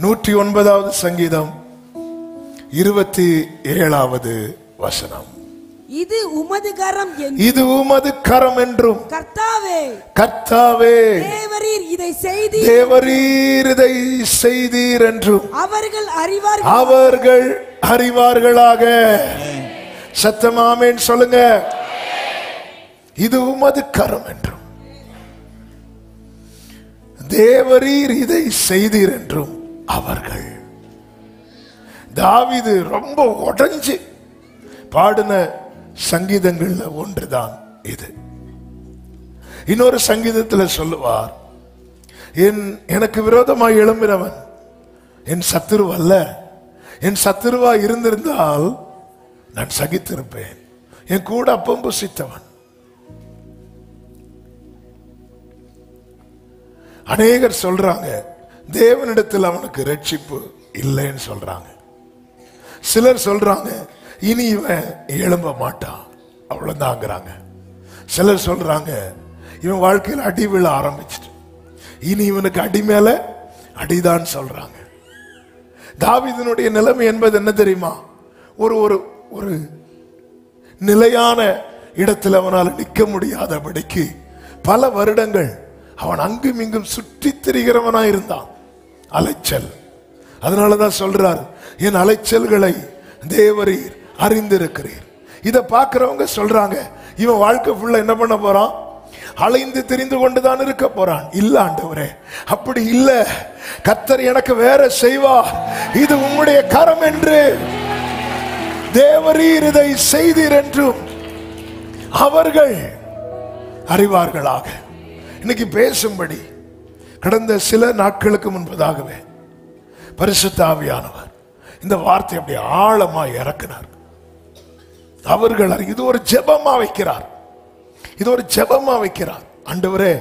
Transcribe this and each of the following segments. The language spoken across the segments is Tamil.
109வது சங்கீதம் 27வது வசனம். இது உமது கரம் என்றும், இது உமது கரம் என்றும், கர்த்தாவே கர்த்தாவே தேவரீர் இதை செய்தீர், தேவரீர் இதை செய்தீர் என்றும் அவர்கள் அறிவார்களாக. சத்தம் ஆமென் சொல்லுங்க. இது உமது கரம் என்றும், தேவரீர் இதை செய்தீர் என்றும் அவர்கள். தாவீது ரொம்ப உடைஞ்சு பாடின சங்கீதங்கள்ல ஒன்றுதான் இது. இன்னொரு சங்கீதத்தில் சொல்லுவார், எனக்கு விரோதமாய் எழும்பினவன் என் சத்துரு அல்ல, என் சத்துருவா இருந்திருந்தால் நான் சகித்திருப்பேன், என் கூட அப்பம் புசித்தவன். அநேகர் சொல்றாங்க தேவனிடத்தில் அவனுக்கு ரட்சிப்பு இல்லைன்னு சொல்றாங்க. சிலர் சொல்றாங்க இனி இவன் எழும்ப மாட்டான் அவ்வளவுதாங்கிறாங்க. சிலர் சொல்றாங்க இவன் வாழ்க்கையில் அடி விழ ஆரம்பிச்சிட்டு இனி இவனுக்கு அடி மேல அடிதான் சொல்றாங்க. தாவீதினுடைய நிலைமை என்பது என்ன தெரியுமா? ஒரு ஒரு ஒரு நிலையான இடத்தில் அவனால் நிற்க முடியாதபடிக்கு பல வருடங்கள் அவன் அங்கும் இங்கும் சுற்றி திரிகிறவனா இருந்தான். அலைச்சல். அதனாலதான் சொல்றார், என் அலைச்சல்களை தேவரீர் அறிந்திருக்கிறீர். இதை பார்க்கிறவங்க சொல்றாங்க இவன் வாழ்க்கை ஃபுல்லா என்ன பண்ண போறான்? அலைந்து திரிந்து கொண்டுதான் இருக்க போறான். இல்ல ஆண்டவரே, அப்படி இல்ல. கர்த்தர் எனக்கு வேற செய்வார். இது உம்முடைய கரம் என்று, தேவரீர் இதை செய்தீர் என்றும் அவர்கள் அறிவார்களாக. இன்னைக்கு பேசும்படி கடந்த சில நாட்களுக்கு முன்பதாகவே பரிசுத்த ஆவியானவர் இந்த வார்த்தை அப்படி ஆழமா இறக்கினார். அவர்கள் இது ஒரு ஜெபமா வைக்கிறார், இது ஒரு ஜெபமா வைக்கிறார். ஆண்டவரே,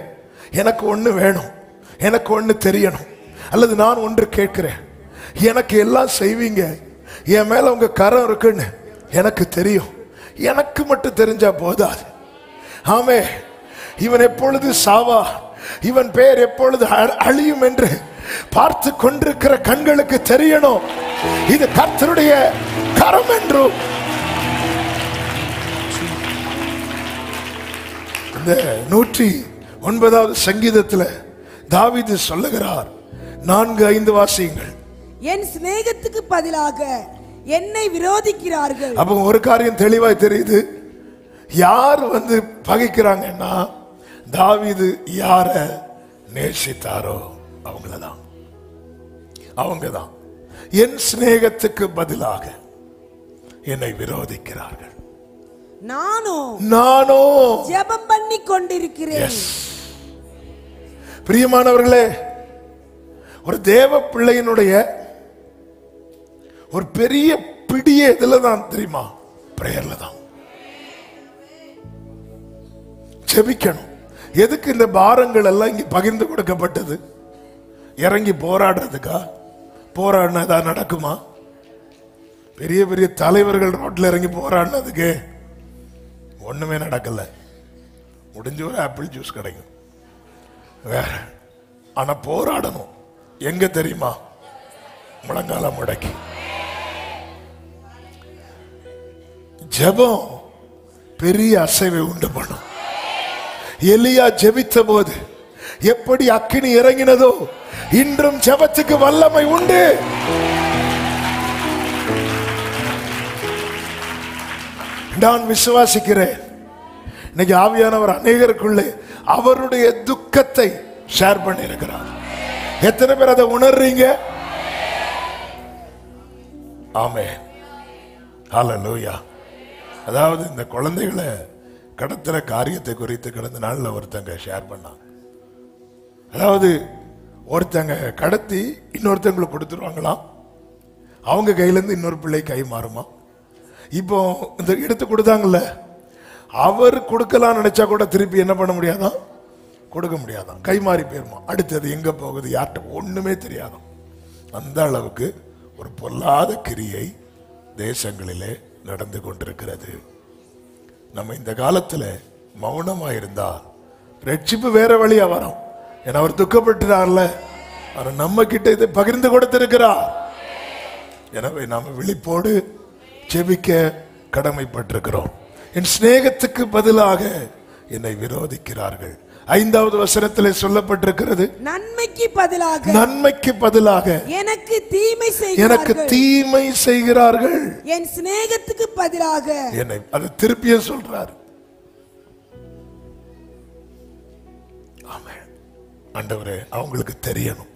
எனக்கு ஒண்ணு வேணும், எனக்கு ஒண்ணு தெரியணும், அல்லது நான் ஒன்று கேட்கிறேன். எனக்கு எல்லாம் செய்வீங்க, என் மேல உங்க கரம் இருக்குன்னு எனக்கு தெரியும். எனக்கு மட்டும் தெரிஞ்சா போதாது. ஆமே, இவன் எப்பொழுது சாவா, இவன் பேர் எப்பொழுது அழியும் என்று பார்த்து கொண்டிருக்கிற கண்களுக்கு தெரியணும் இது கர்த்தருடைய கரம் என்றும். இந்த 109வது சங்கீதத்தில் தாவீது சொல்லுகிறார், 4-5 வாசியுங்கள். என் சிநேகத்துக்கு பதிலாக என்னை விரோதிக்கிறார்கள். அப்ப ஒரு காரியம் தெளிவாய் தெரியுது, யார் வந்து பகைக்கிறாங்கன்னா தாவீது யார நேசித்தாரோ அவங்களதான், அவங்கதான். என் சிநேகத்துக்கு பதிலாக என்னை விரோதிக்கிறார்கள், நானோ ஜெபம் பண்ணி கொண்டிருக்கிறேன். பிரியமானவர்களே, ஒரு தேவ பிள்ளையினுடைய ஒரு பெரிய பிடியே இதுல தான் தெரியுமா? பிரேயர்ல தான். ஜெபிக்கணும். எதுக்கு இந்த பாரங்கள் எல்லாம் இங்க பகிர்ந்து கொடுக்கப்பட்டது? இறங்கி போராடுறதுக்கா? போராடினதா நடக்குமா? பெரிய பெரிய தலைவர்கள் ரோட்ல இறங்கி போராடினதுக்கு ஒண்ணுமே நடக்கல. முடிஞ்ச ஒரு ஆப்பிள் ஜூஸ் கிடைக்கும் வேற. ஆனா போராடணும் எங்க தெரியுமா? முழங்கால முடக்கி. ஜெபம் பெரிய அசைவை உண்டு பண்ணும். எலியா ஜெபித்த போது எப்படி அக்கினி இறங்கினதோ, இன்றும் ஜெபத்துக்கு வல்லமை உண்டு. நான் விசுவாசிக்கிறேன். இன்னைக்கு ஆவியானவர் அநேகருக்குள்ளே அவருடைய துக்கத்தை ஷேர் பண்ணி இருக்கிறார். எத்தனை பேர் அதை உணர்றீங்க? ஆமென், ஹல்லேலூயா. அதாவது இந்த குழந்தைகளை கடத்துற காரியத்தை குறித்து கடந்த நாள்ல ஒருத்தங்க ஷேர் பண்ணாங்க. அதாவது ஒருத்தங்க கடத்தி இன்னொருத்தங்களுக்கு கொடுத்துருவாங்களாம், அவங்க கையில இருந்து இன்னொரு பிள்ளை கை மாறுமா. இப்போ இந்த எடுத்து கொடுத்தாங்கல்ல, அவர் கொடுக்கலாம் நினைச்சா கூட திருப்பி என்ன பண்ண முடியாதான், கொடுக்க முடியாதான், கை மாறி போயிருமா. அடுத்தது எங்க போகுது யார்கிட்ட ஒண்ணுமே தெரியாதான். அந்த அளவுக்கு ஒரு பொல்லாத கிரியை தேசங்களிலே நடந்து கொண்டிருக்கிறது. நம்ம இந்த காலத்துல மௌனமா இருந்தால் ரட்சிப்பு வேற வழியா வரும். ஏன்னா அவர் துக்கப்பட்டுறார்ல, அவர் நம்ம கிட்ட இதை பகிர்ந்து கொடுத்திருக்கிறார். எனவே நாம விழிப்போடு ஜெபிக்க கடமைப்பட்டிருக்கிறோம். என் சிநேகத்துக்கு பதிலாக என்னை விரோதிக்கிறார்கள். 5வது வசனத்திலே சொல்லப்பட்டிருக்கிறது, நன்மைக்கு பதிலாக நன்மைக்கு பதிலாக எனக்கு தீமை எனக்கு செய்கிறார்கள். தீமை செய்கிறார்கள். என் சிநேகத்துக்கு பதிலாக என்னை அது திருப்பியும் சொல்றார். ஆமென். ஆண்டவரே, அவங்களுக்கு தெரியணும்.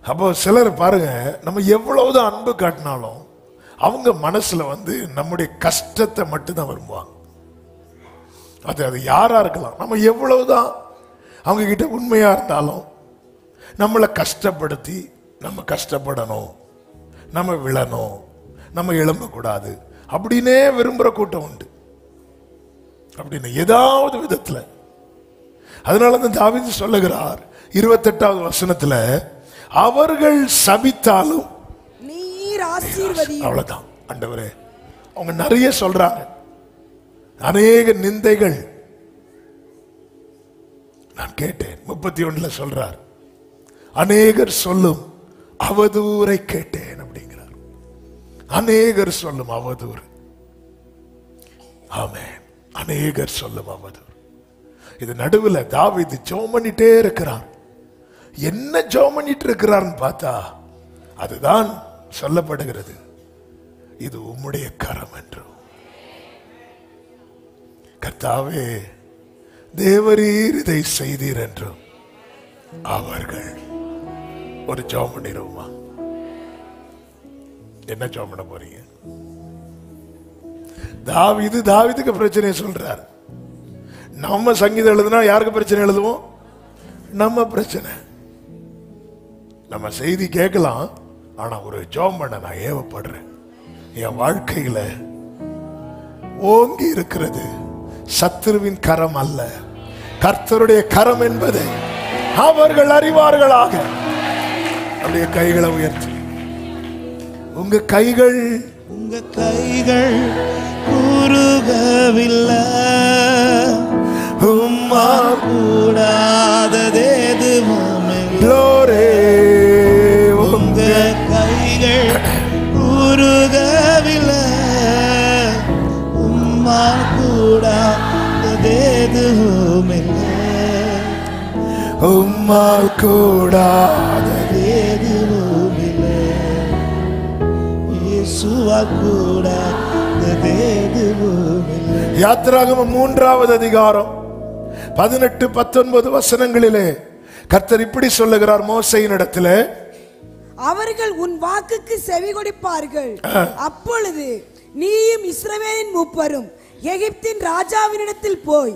அப்போ சிலர் பாருங்க, நம்ம எவ்வளவுதான் அன்பு காட்டினாலும் அவங்க மனசுல நம்முடைய கஷ்டத்தை மட்டும்தான் விரும்புவாங்க. அது யாரா இருக்கலாம். நம்ம எவ்வளவுதான் அவங்க கிட்ட உண்மையா இருந்தாலும் நம்மளை கஷ்டப்படுத்தி நம்ம கஷ்டப்படணும், நம்ம விழணும், நம்ம எழும்பக்கூடாது அப்படின்னே விரும்புற கூட்டம் உண்டு. அப்படின்னு ஏதாவது விதத்துல. அதனால தான் தாவீது சொல்லுகிறார் 28வது வசனத்துல, அவர்கள் சபித்தாலும் நீர் ஆசீர்வதியும். அவ்வளவுதான். ஆண்டவரே, அவங்க நிறைய சொல்றாங்க, அநேக நிந்தைகள் நான் கேட்டேன். 31 சொல்றார், அநேகர் சொல்லும் அவதூரை கேட்டேன் அப்படிங்கிறார். அநேகர் சொல்லும் அவதூறு. ஆமென். அநேகர் சொல்லும் அவதூறு. இது நடுவில் தாவீது ஜெபம் பண்ணிட்டே இருக்கிறார். என்ன ஜெபம் பண்ணிட்டு இருக்கிறார்னு பார்த்தா அதுதான் சொல்லப்படுகிறது, இது உம்முடைய கரம் என்றும். கர்த்தாவே, தேவரீர் இதை செய்தீர் என்றும் அவர்கள். ஒரு ஜெபம் பண்ணிடுவோமா? என்ன ஜெபம் பண்ண போறீங்க? தாவீதுக்கு பிரச்சனை சொல்றார். நம்ம சங்கீதம் எழுதுனா யாருக்கு பிரச்சனை எழுதுவோம்? நம்ம பிரச்சனை. நம்ம செய்தி கேட்கலாம், ஆனா ஒரு ஜெபம் பண்ண நான் ஏவப்படுறேன். என் வாழ்க்கையில ஓங்கி இருக்கிறது சத்துருவின் கரம் அல்ல, கர்த்தருடைய கரம் என்பதை அவர்கள் அறிவார்களாக. அப்படியே கைகளை உயர்த்தி, உங்க கைகள் உருகவில்லை, உம்மா கூடாதது எதுவும் இல்லை. உங்க கைகள் உருகவில்லை, உம்மா கூடாதது எதுவும் இல்லை. உம்மால் கூடாதது எதுவும் இல்லை. இயேசுவால் கூடாதது எதுவும் இல்லை. யாத்திராகமம் 3வது அதிகாரம் 18-19 வசனங்களிலே கர்த்தர் இப்படி சொல்லுகிறார் மோசேயின் இடத்திலே, அவர்கள் உன் வாக்குக்கு செவி கொடுப்பார்கள். அப்பொழுது நீயும் இஸ்ரவேலின் மூப்பரும் எகிப்தின் ராஜாவினிடத்தில் போய்,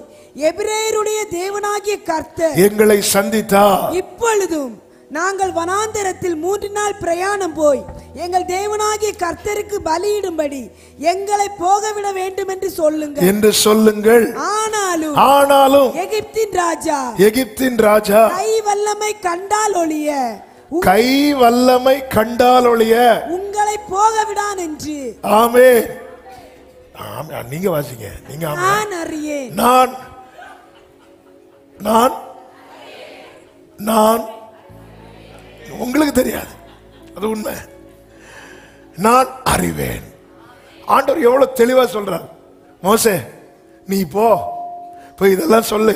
எபிரேயருடைய தேவனாகிய கர்த்தர் எங்களை சந்தித்தார். இப்பொழுதும் நாங்கள் வனாந்தரத்தில் 3 நாள் பிரயாணம் போய் எங்கள் தேவனாகிய கர்த்தருக்கு பலியிடும்படி எங்களை போகவிட வேண்டும் என்று சொல்லுங்கள். ஆனாலும் எகிப்தின் ராஜா கை வல்லமை கண்டால் ஒழிய உங்களை போகவிடான் என்று. ஆமென். நீங்க வாசிங்க. நீங்க நான் அறியேன். நான் உங்களுக்கு தெரியாது, அது உண்மை. நான் அறிவேன். ஆண்டவர் எவ்வளவு தெளிவா சொல்றார். மோசே, நீ போய் இதெல்லாம் சொல்லு,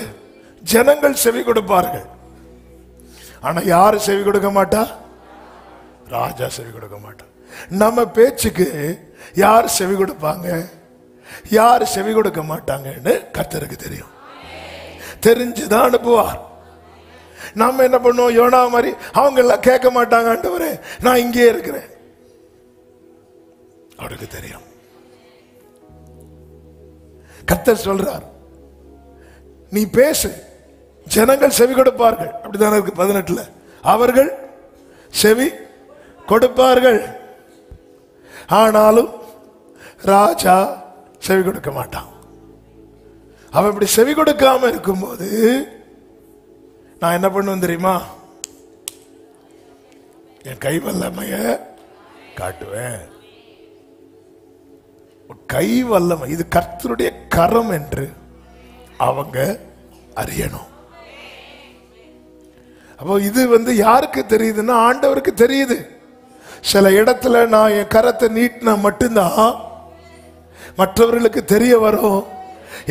ஜனங்கள் செவி கொடுப்பார்கள். ஆனா யாரு செவி கொடுக்க மாட்டா? ராஜா செவி கொடுக்க மாட்டா. நம்ம பேச்சுக்கு யார் செவி கொடுப்பாங்க, யார் செவி கொடுக்க மாட்டாங்கன்னு கர்த்தருக்கு தெரியும். தெரிஞ்சுதான் அனுப்புவார். நாம என்ன பண்ணுவோம்? யோனா மாதிரி அவங்க எல்லாம் கேட்க மாட்டாங்க, ஆண்டவரே நான் இங்கே இருக்கிறேன். அவருக்கு தெரியும். கர்த்தர் சொல்றார், நீ பேசு, ஜனங்கள் செவி கொடுப்பார்கள். அப்படித்தானே இருக்கு 18. அவர்கள் செவி கொடுப்பார்கள், ஆனாலும் ராஜா செவி கொடுக்க மாட்டான். அவன் இப்படி செவி கொடுக்காம இருக்கும்போது நான் என்ன பண்ணுவேன் தெரியுமா? என் கை வல்லமைய காட்டுவேன். கை வல்லமை, இது கர்த்தருடைய கரம் என்று அவங்க அறியணும். அப்போ இது யாருக்கு தெரியுதுன்னா ஆண்டவருக்கு தெரியுது. சில இடத்துல நான் என் கரத்தை நீட்டினா மட்டும்தான் மற்றவர்களுக்கு தெரிய வரும்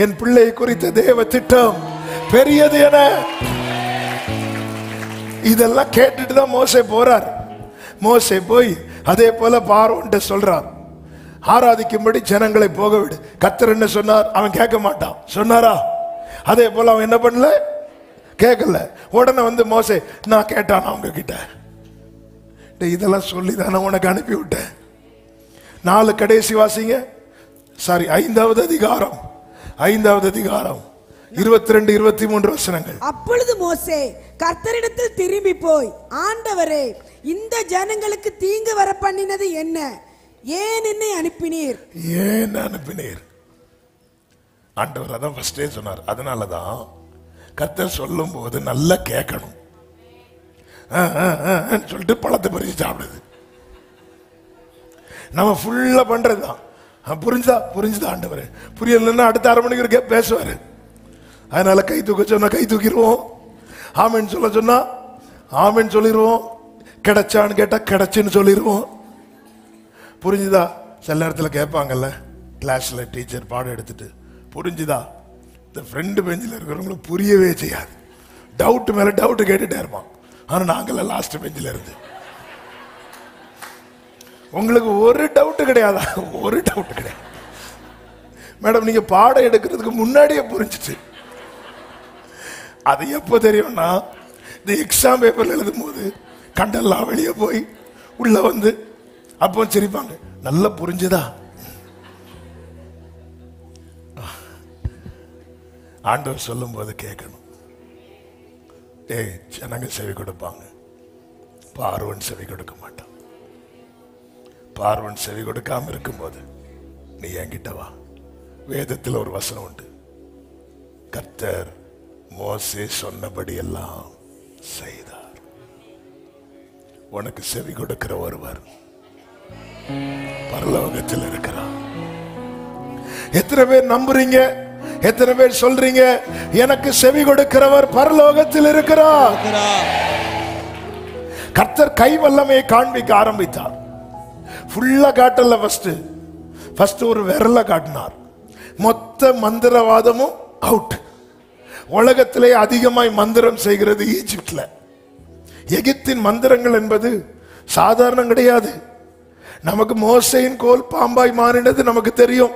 என் பிள்ளை குறித்த தேவ திட்டம் பெரியது என. இதெல்லாம் கேட்டுட்டு தான் மோசே போறார். மோசே போய் அதே போல பார்வோன்ட்ட சொல்றார், ஆராதிக்கும்படி ஜனங்களை போக விடு. கர்த்தர் என்ன சொன்னார்? அவன் கேட்க மாட்டான். சொன்னாரா? அதே போல அவன் என்ன பண்ணல, கேட்கல. உடனே மோசே, நான் கேட்டான் அவங்க கிட்ட, இதெல்லாம் சொல்லி தானே உனக்கு அனுப்பி விட்டேன். 4 கடைசி வாசிங்க. சாரி, 5வது அதிகாரம் 22, 23 வசனங்கள். அப்பொழுது மோசே கர்த்தரிடத்தில் திரும்பி போய், ஆண்டவரே, இந்த ஜனங்களுக்கு தீங்கு வர பண்ணினது என்ன? ஏன் என்னை அனுப்பினீர்? ஏன் அனுப்பினீர்? ஆண்டவர் அதான் ஃபர்ஸ்டே சொன்னார். அதனாலதான் கர்த்தர் சொல்லும் போது நல்லா கேட்கணும். சொல்லிட்டு பழத்தை பறிச்சு சாப்பிடுது. நம்ம ஃபுல்லா பண்றதுதான். புரிஞ்சுதா ஆண்டவர்? புரியலன்னா அடுத்த 1/2 மணிக்கு பேசுவாரு. அதனால கை தூக்க சொன்னா கை தூக்கிடுவோம், ஆமென் சொல்ல சொன்னா ஆமென் சொல்லிடுவோம், கிடைச்சான்னு கேட்டா கிடைச்சுன்னு சொல்லிடுவோம். புரிஞ்சுதா? சில நேரத்தில் கேட்பாங்கல்ல, கிளாஸ்ல டீச்சர் பாடம் எடுத்துட்டு, புரிஞ்சுதா? இந்த ஃப்ரெண்டு பெஞ்சில் இருக்கிறவங்களுக்கு புரியவே செய்யாது. டவுட் மேல டவுட் கேட்டுட்டே இருப்பான். ஆனா நாங்கள்லாம் லாஸ்ட் பெஞ்சில் இருந்து, உங்களுக்கு ஒரு டவுட் கிடையாதா? ஒரு டவுட் கிடையாது மேடம். நீங்க பாடம் எடுக்கிறதுக்கு முன்னாடியே புரிஞ்சிச்சு. அது எப்போ தெரியும்னா, இந்த எக்ஸாம் பேப்பர்ல எழுதும் போது கண்டெல்லாம் வெளியே போய் உள்ள அப்போ சிரிப்பாங்க, நல்லா புரிஞ்சுதா? ஆண்டவர் சொல்லும் போது கேட்கணும். ஜனங்க செவி கொடுப்பாங்க, பார்வன் செவி கொடுக்க மாட்டான். பார்வன் செவி கொடுக்காம இருக்கும்போது நீ என்கிட்ட வா. வேதத்தில் ஒரு வசனம் உண்டு, கர்த்தர் மோசே சொன்னபடி எல்லாம் செய்தார். உனக்கு செவி கொடுக்கிற ஒருவர் பரலோகத்தில் இருக்கிறார். எத்தனை பேர் நம்புறீங்க? எத்தனை பேர் சொல்றீங்க எனக்கு செவி கொடுக்கிறவர் பரலோகத்தில் இருக்கிறார்? கர்த்தர் கை வல்லமையை காண்பிக்க ஆரம்பித்தார். ஃபுல்லா காட்டல, ஃபர்ஸ்ட் ஒரு விரல காட்டினார். மொத்த மந்திரவாதமும் அவுட். உலகத்திலே அதிகமாய் மந்திரம் செய்கிறது ஈஜிப்ட்ல. எகிப்தின் மந்திரங்கள் என்பது சாதாரணம் கிடையாது. நமக்கு மோசேயின் கோல் பாம்பாய் மாறினது நமக்கு தெரியும்.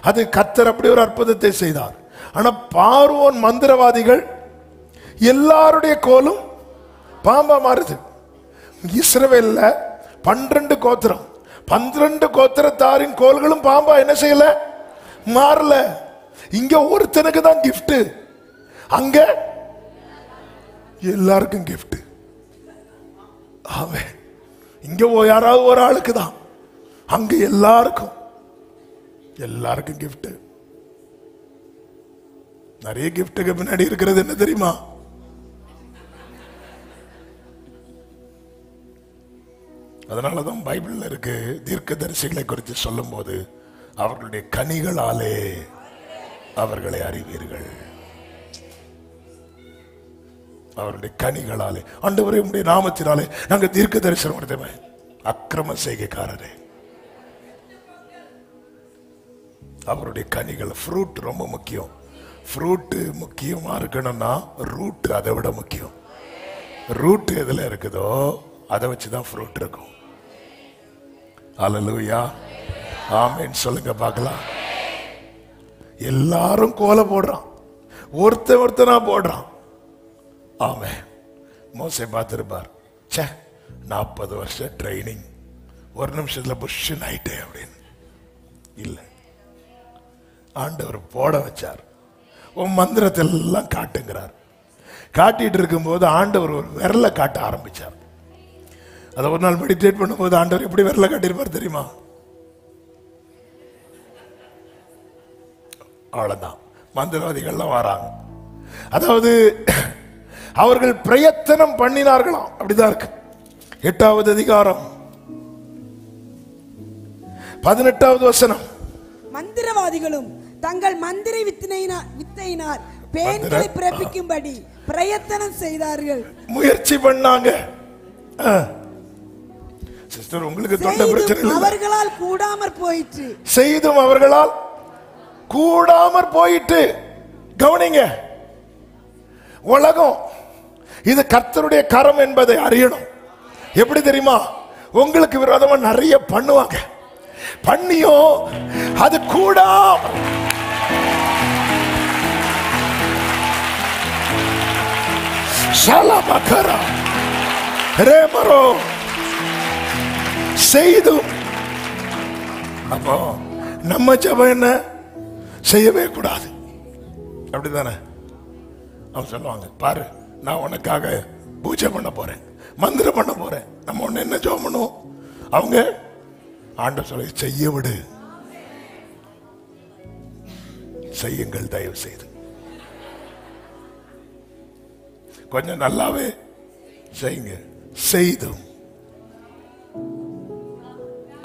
அது கர்த்தர் அப்படி ஒரு அற்புதத்தை செய்தார். ஆனா பார்வோன் மந்திரவாதிகள் எல்லாருடைய கோலும் பாம்பா மாறுது. இஸ்ரவேல்ல 12 கோத்திரம், 12 கோத்திரத்தாரின் கோல்களும் பாம்பா என்ன செய்யல, மாறல. இங்க ஒருத்தனுக்கு தான் கிஃப்ட், அங்க எல்லாருக்கும் கிஃப்ட். அவன் இங்க யாராவது ஒரு ஆளுக்கு தான், அங்க எல்லாருக்கும் கிஃப்ட். நிறைய கிஃப்ட்டுக்கு பின்னாடி இருக்கிறது என்ன தெரியுமா? அதனாலதான் பைபிள்ல இருக்கு, தீர்க்கதரிசிகளை குறித்து சொல்லும் போது அவர்களுடைய கனிகளாலே அவர்களை அறிவீர்கள். அவருடைய கனிகளாலே. ஆண்டவரே உம்முடைய நாமத்தினாலே நாங்க தீர்க்க தரிசனம் கொடுத்தோமே. அக்கிரம செய்கைக்காரரே, அவருடைய கனிகள், ஃப்ரூட் ரொம்ப முக்கியம். ஃப்ரூட் முக்கியமா இருக்கணும்னா ரூட் அதை விட முக்கியம். ரூட் எதுல இருக்குதோ அதை வச்சுதான் ஃப்ரூட் இருக்கும். அல்லேலூயா, ஆமென் சொல்லுங்க பார்க்கலாம். எல்லாரும் கோலை போடுறான், ஒருத்தனா போடுறான். ஆமே, மோசே பார்த்திருப்பார், 40 வருஷம் ட்ரைனிங், ஒரு நிமிஷத்துல புஷ்ஷன் ஆயிட்டேன் அப்படின்னு. இல்லை, ஆண்டவர் போட வச்சார். உன் மந்திரத்தை எல்லாம் காட்டுங்கிறார். காட்டிட்டு இருக்கும் போது ஆண்டவர் ஒரு விரலை காட்ட ஆரம்பிச்சார். அதை ஒரு நாள் மெடிடேட் பண்ணும்போது ஆண்டவர் எப்படி விரலை காட்டியிருப்பார் தெரியுமா? அவ்வளவுதான். மந்திரவாதிகள்லாம் வராங்க. அதாவது அவர்கள் பிரயத்தனம் பண்ணினார்களாம். அப்படிதான் இருக்கு. 8வது அதிகாரம் 18வது வசனம். மந்திரவாதிகளும் தங்கள் மந்திர வித்தையினால் பேன்களை பிறப்பிக்கும்படி பிரயத்தனம் செய்தார்கள். முயற்சி பண்ணாங்க. சிஸ்டர், உங்களுக்கு தொண்டை பிரச்சனை இல்லை. அவர்களால் கூடாமற் போயிற்று. செய்தும் அவர்களால் கூடாமற் போயிட்டு. கவனிங்க, உலகம் இது கர்த்தருடைய கரம் என்பதை அறியணும். எப்படி தெரியுமா? உங்களுக்கு விரோதமா நிறைய பண்ணுவாங்க, பண்ணியும் அது கூடாம செய்தும். அப்போ நம்ம ஜெபம் என்ன? செய்யவே கூடாது. அப்படிதானே? அவன் சொல்லுவாங்க, பாரு நான் உனக்காக பூஜை பண்ண போறேன், மந்திரம் பண்ண போறேன். நம்ம ஒண்ணு என்ன ஜெபம் பண்ணுவோம்? அவங்க ஆண்டவர் சொல்லி செய்ய விடு, செய்யுங்கள் தயவு செய்து, கொஞ்சம் நல்லாவே செய்யுங்க. செய்தும்.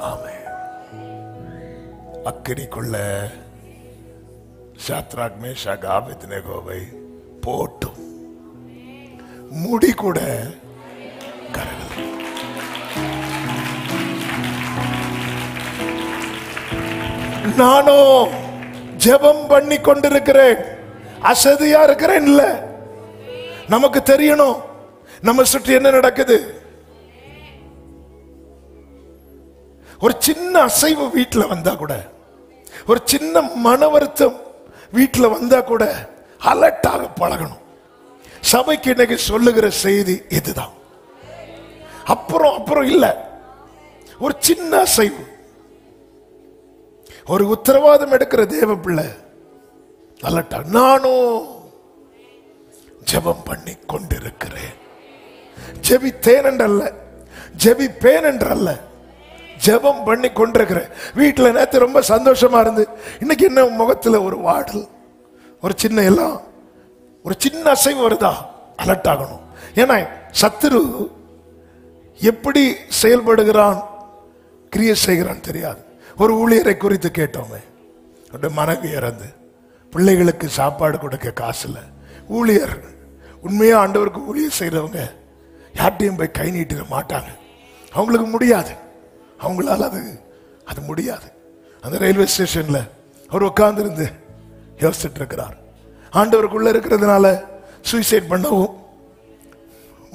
ஆமென். அக்கினிக்குள்ள சாத்ராக் மேஷாக் ஆபேத்நேகோவை போட்டும் முடி கூட கரகல. நானும் ஜெபம் பண்ணி கொண்டிருக்கிறேன், அசதியா இருக்கிறேன் இல்ல. நமக்கு தெரியணும் நம்ம சுற்றி என்ன நடக்குது. ஒரு சின்ன அசைவு வீட்டில் வந்தா கூட, ஒரு சின்ன மன வருத்தம் வீட்டில் வந்தா கூட அலர்ட்டாக பழகணும். சபைக்கு இன்னைக்கு சொல்லுகிற செய்தி இதுதான். அப்புறம் இல்ல, ஒரு சின்ன அசைவு, ஒரு உத்தரவாதம் எடுக்கிற தேவ பிள்ளை அலர்ட்டா. நானும் ஜெபம் பண்ணி கொண்டிருக்கிறேன். ஜெபித்தேன் என்றல்ல, ஜெபிப்பேன் என்றல்ல, ஜெபம் பண்ணி கொண்டிருக்கிறேன். வீட்டில் நேற்று ரொம்ப சந்தோஷமா இருந்து இன்னைக்கு என்ன முகத்தில் ஒரு வாடல், ஒரு சின்ன எல்லாம், ஒரு சின்ன அசைவு வருதா, அலர்ட் ஆகணும். ஏன்னா சத்துரு எப்படி செயல்படுகிறான், கிரியை செய்கிறான் தெரியாது. ஒரு ஊழியரை குறித்து கேட்டோமே, மனைவி இறந்து பிள்ளைகளுக்கு சாப்பாடு கொடுக்க காசு இல்லை. ஊழியர் உண்மையா ஆண்டவருக்கு ஊழியர் செய்யறவங்க யார்ட்டையும் போய் கை நீட்டிட மாட்டாங்க. அவங்களுக்கு முடியாது, அவங்களால அது முடியாது. அந்த ரயில்வே ஸ்டேஷன்ல அவர் உட்கார்ந்து இருந்து யோசிச்சுட்டு இருக்கிறார். ஆண்டவருக்குள்ள இருக்கிறதுனால சூசைட் பண்ணவும்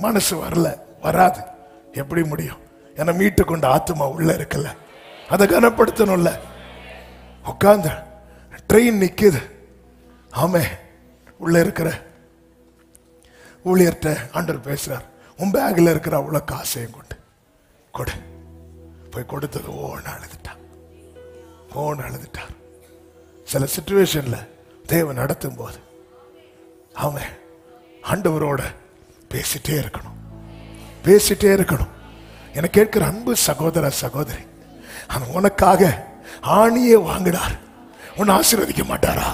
மனசு வராது. எப்படி முடியும்? ஏன்னா மீட்டு கொண்ட ஆத்மா உள்ள இருக்கல, அதை கனப்படுத்தணும்ல. உட்கார்ந்து ட்ரெயின் நிக்குது. ஆமே, உள்ள இருக்கிற ஊழியர்கிட்ட ஆண்டவர் பேசுறார். உன் பேக்ல இருக்கிற அவ்வளவு காசையும் கொடு. போய் கொடுத்தது ஓன்னு அழுதுட்டார். சில சிச்சுவேஷன்ல தேவன் நடத்தும் போது அவன் ஆண்டவரோட பேசிட்டே இருக்கணும். எனக்கு கேட்கிற அன்பு சகோதர சகோதரி, உனக்காக ஆணியே வாங்கினார், உன்னை ஆசீர்வதிக்க மாட்டாரா?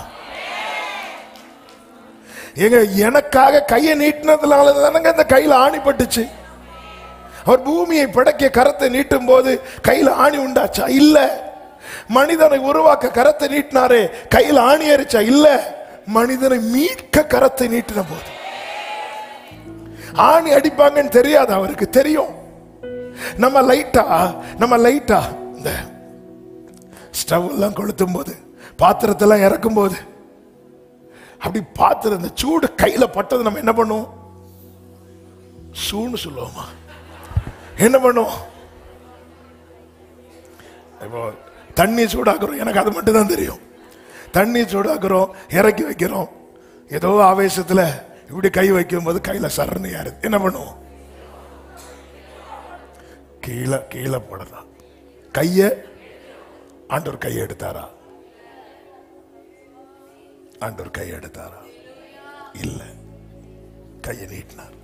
எனக்காக கையை நீட்டினதுனால தானங்க இந்த கையில ஆணி பட்டுச்சு. அவர் பூமியை படைக்க கரத்தை நீட்டும் போது கையில ஆணி உண்டாச்சா? இல்ல. மனிதனை உருவாக்க கரத்தை நீட்டினாரே, கையில் ஆணி ஏறிச்சா? இல்ல. மனிதனை மீட்க கரத்தை நீட்டின போது ஆணி அடிப்பாங்கன்னு தெரியாது, அவருக்கு தெரியும். நம்ம லைட்டா இந்த ஸ்டவ் எல்லாம் கொளுத்தும் போது, பாத்திரத்தெல்லாம் இறக்கும் போது, அப்படி பாத்திரம் இந்த சூடு கையில பட்டது நம்ம என்ன பண்ணுவோம்? சூன்னு சொல்லுவோமா? என்ன பண்ணுவோம்? இப்போ தண்ணி சூடாக்குறோம், எனக்கு அது மட்டும் தான் தெரியும். தண்ணி சூடாக்குறோம், இறக்கி வைக்கிறோம், ஏதோ ஆவேசத்துல இப்படி கை வைக்கும் போது கையில சரன்னு யாரு என்ன பண்ணுவோம்? கீழே போடலாம். ஆண்டவர் கையை எடுத்தாரா? ஆண்டவர் கையை எடுத்தாரா? இல்ல, கையை நீட்டினார்.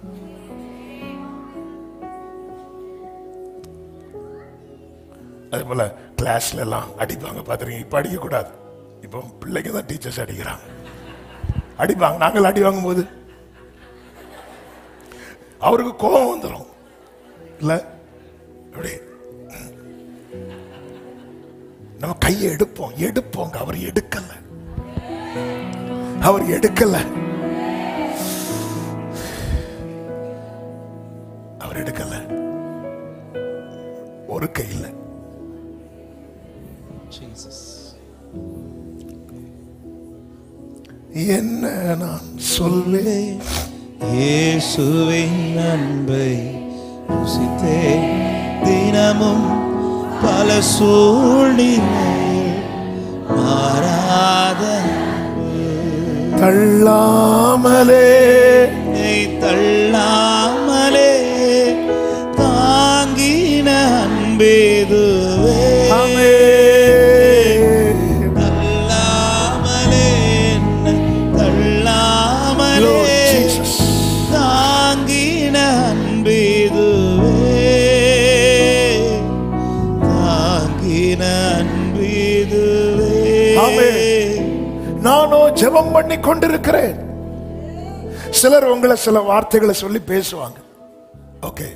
அதே போல கிளாஸ்ல எல்லாம் அடிப்பாங்க, பாத்துறீங்க? இப்ப அடிக்க கூடாது, இப்போ பிள்ளைங்க தான் டீச்சர்ஸ் அடிக்கிறாங்க, அடிப்பாங்க. நாங்கள் அடி வாங்கும் போது அவருக்கு கோபம் வந்துடும் இல்ல, அப்படி நம்ம கையை எடுப்போம். அவர் எடுக்கல. அவர் எடுக்கல. ஒரு கையில் என்ன நான் சொல்வேன், இயேசுவின் அன்பை ருசித்தேன் தினமும் பல சூழ்நிலையில் மாறாத தள்ளாமலே தள்ளாமலே தாங்கின அன்பேதுவே. தள்ளாமலே தள்ளாமலே தாங்கின அன்பேதுவே. தாங்கின அன்பேதுவே. நானோ ஜெபம் பண்ணி கொண்டிருக்கிறேன். சிலர் உங்களை சில வார்த்தைகளை சொல்லி பேசுவாங்க. ஓகே,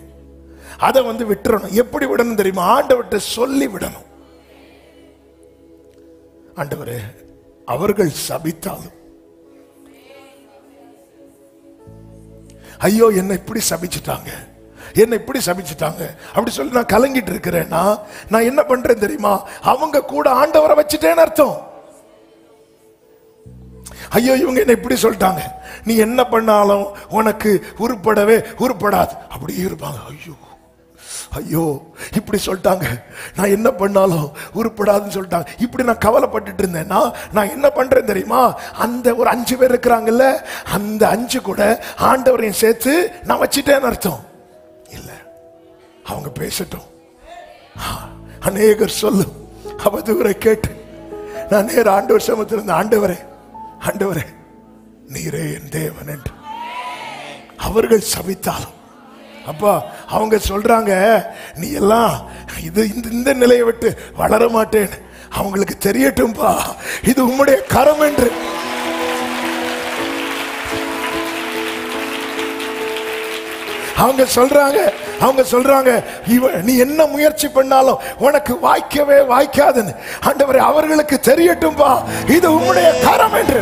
அதை விட்டுறணும். எப்படி விடணும் தெரியுமா? ஆண்டவர்கிட்ட சொல்லி விடணும். ஆண்டவரே, அவர்கள் சபித்தாலும், ஐயோ என்னை இப்படி சபிச்சுட்டாங்க, என்ன இப்படி சபிச்சுட்டாங்க அப்படி சொல்லி நான் கலங்கிட்டு இருக்கிறேன்னா நான் என்ன பண்றேன் தெரியுமா? அவங்க கூட ஆண்டவரை வச்சுட்டேன்னு அர்த்தம். ஐயோ இவங்க என்ன இப்படி சொல்லிட்டாங்க, நீ என்ன பண்ணாலும் உனக்கு உருப்படவே உருப்படாது அப்படியே இருப்பாங்க. ஐயோ ஐயோ இப்படி சொல்லிட்டாங்க, நான் என்ன பண்ணாலும் உருப்படாதுன்னு சொல்லிட்டாங்க. இப்படி நான் கவலைப்பட்டுட்டு இருந்தேன்னா நான் என்ன பண்றேன் தெரியுமா? அந்த ஒரு 5 பேர் இருக்கிறாங்கல்ல, அந்த 5 கூட ஆண்டவரையும் சேர்த்து நான் வச்சுட்டேன்னு அர்த்தம் இல்ல. அவங்க பேசட்டும். அநேகர் சொல்லும் அவதூறை கேட்டு நான் நேர ஆண்டவர் சமத்தில் இருந்த, ஆண்டவரே ஆண்டவரே நீரே என் தேவன் என்று அவர்கள் சபித்தாலும், அப்பா அவங்க சொல்றாங்க நீ எல்லாம் இந்த நிலையை விட்டு வளர மாட்டேன், அவங்களுக்கு தெரியட்டும்பா இது உம்முடைய கரம் என்று. அவங்க சொல்றாங்க நீ என்ன முயற்சி பண்ணாலும் உனக்கு வாய்க்கவே வாய்க்காதுன்னு. ஆண்டவரே அவர்களுக்கு தெரியட்டும்பா இது உம்முடைய கரம் என்று.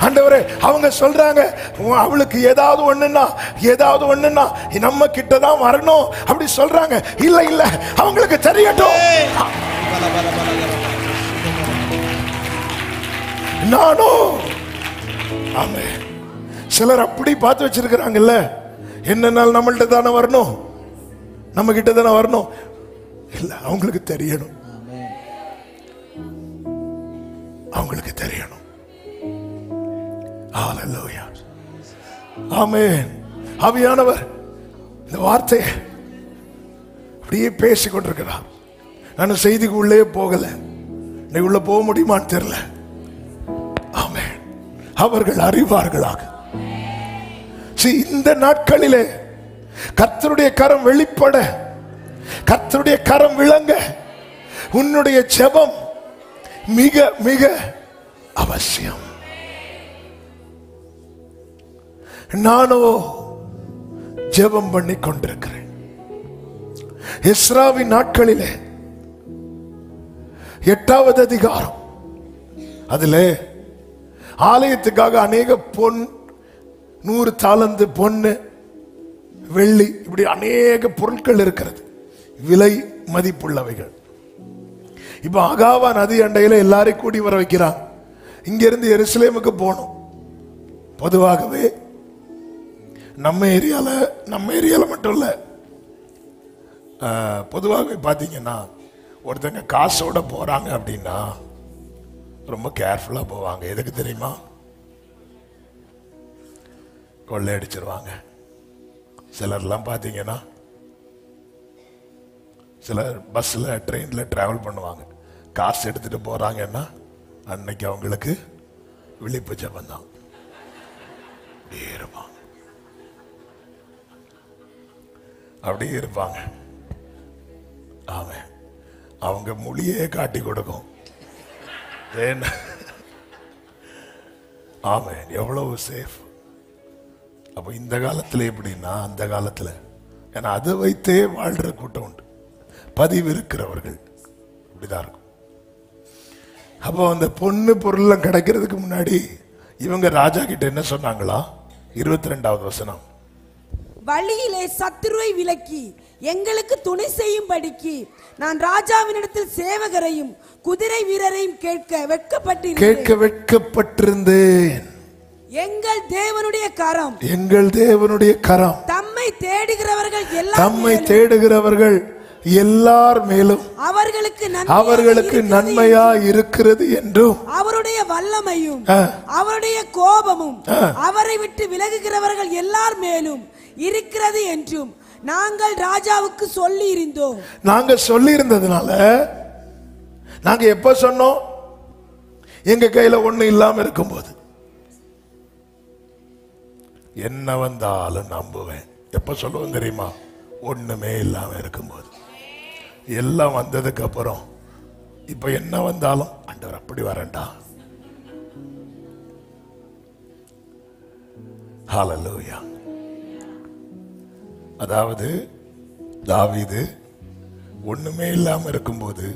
ஆண்டவரே அவங்க சொல்றாங்க அவளுக்கு ஏதாவது ஒண்ணுன்னா நம்ம கிட்டதான் வரணும் அப்படி சொல்றாங்க. இல்ல இல்ல அவங்களுக்கு தெரியட்டும். நானும் ஆமென். சிலர் அப்படி பார்த்து வச்சிருக்கிறாங்கல்ல, என்னன்னாலும் நம்மள்ட்ட தானே வரணும், நம்ம கிட்ட தானே வரணும். இல்ல அவங்களுக்கு தெரியணும், அவங்களுக்கு தெரியணும். ஹல்லேலூயா ஆமென். ஆவியானவர் இந்த வார்த்தையை அப்படியே பேசிக் கொண்டிருக்கிறார். நான் செய்திக்கு உள்ளே போகல, நீ உள்ள போக முடியுமான்னு தெரியல. ஆமென். அவர்கள் அறிவார்களாக. இந்த நாட்களிலே கர்த்தருடைய கரம் வெளிப்பட, கர்த்தருடைய கரம் விளங்க உன்னுடைய ஜெபம் மிக மிக அவசியம். நானோ ஜெபம் பண்ணி கொண்டிருக்கிறேன். எஸ்ராவின் நாட்களிலே 8வது அதிகாரம், அதிலே ஆலயத்துக்காக அநேக பொன், 100 தாலந்து பொன்னு, வெள்ளி, இப்படி அநேக பொருட்கள் இருக்கிறது, விலை மதிப்புள்ளவைகள். இப்ப அகாவா நதி அண்டையில எல்லாரையும் கூடி வர வைக்கிறாங்க. இங்க இருந்து எருசலேமுக்கு போகணும். பொதுவாகவே நம்ம ஏரியால மட்டும் இல்ல, பொதுவாகவே பாத்தீங்கன்னா ஒருத்தங்க காசோட போறாங்க அப்படின்னா ரொம்ப கேர்ஃபுல்லா போவாங்க. எதுக்கு தெரியுமா? கொள்ளையடிச்சிருவாங்க. சிலர்லாம் பாத்தீங்கன்னா சிலர் பஸ்ல ட்ரெயின்ல டிராவல் பண்ணுவாங்க, காசு எடுத்துட்டு போறாங்கன்னா அன்னைக்கு அவங்களுக்கு விழிப்பு ஜெபம் தான். அப்படியே இருப்பாங்க. ஆமென். அவங்க மொழியே காட்டி கொடுக்கும். ஆமென். எவ்வளவு சேஃப். அப்ப இந்த காலத்துல எப்படின்னா அந்த காலத்துல, ஏன்னா அதை வைத்தே வாழ்ற கூட்டம் உண்டு, பதிவு இருக்கிறவர்கள் இப்படிதான் இருக்கும். அப்போ அந்த பொண்ணு பொருள் கிடைக்கிறதுக்கு முன்னாடி இவங்க ராஜா கிட்ட என்ன சொன்னாங்களா? 22வது வசனம். வழியிலே சத்துருவை விலக்கி எங்களுக்கு துணை செய்யும்படிக்கு நான் ராஜாவினிடத்தில் சேவகரையும் குதிரை வீரரையும் கேட்க வெட்கப்பட்டிருந்தேன். எங்கள் தேவனுடைய கரம் தம்மை தேடுகிறவர்கள் எல்லார் மேலும் அவர்களுக்கு நன்மையா இருக்கிறது என்றும் அவருடைய வல்லமையும் அவருடைய கோபமும் அவரை விட்டு விலகுகிறவர்கள் எல்லார் மேலும் இருக்கிறது என்றும் நாங்கள் ராஜாவுக்கு சொல்லி இருந்தோம். நாங்க சொல்லி இருந்ததுனால நாங்க எப்ப சொன்னோம்? எங்க கையில ஒண்ணு இல்லாம இருக்கும்போது. என்ன வந்தாலும் நம்புவேன். எப்ப சொல்லுவோம் தெரியுமா? ஒண்ணுமே இல்லாம இருக்கும்போது. எல்லாம் வந்ததுக்கு அப்புறம் இப்ப என்ன வந்தாலும் ஆண்டவர் அப்படி வரண்டா. ஹல்லேலூயா. அதாவது தாவீது ஒண்ணுமே இல்லாம இருக்கும்போது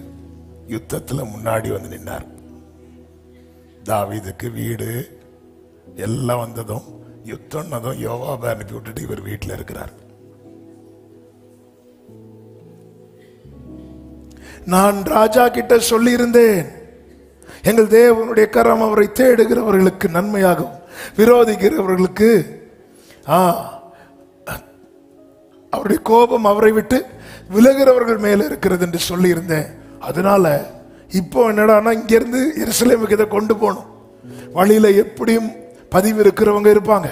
யுத்தத்துல முன்னாடி வந்து நின்றார். தாவீதுக்கு வீடு எல்லாம் வந்ததும் யுத்தம்னதும் யோவாபை அனுப்பி விட்டுட்டு இவர் வீட்டில் இருக்கிறார். நான் ராஜா கிட்ட சொல்லி இருந்தேன், எங்கள் தேவனுடைய கரம் அவரை தேடுகிறவர்களுக்கு நன்மையாகும், விரோதிக்கிறவர்களுக்கு அவருடைய கோபம் அவரை விட்டு விலகிறவர்கள் மேல இருக்கிறது என்று சொல்லி இருந்தேன். அதனால இப்போ என்னடானா இங்க இருந்து எருசலேமுக்கு இதை கொண்டு போகணும். வழியில எப்படியும் பதிவு இருக்கிறவங்க இருப்பாங்க.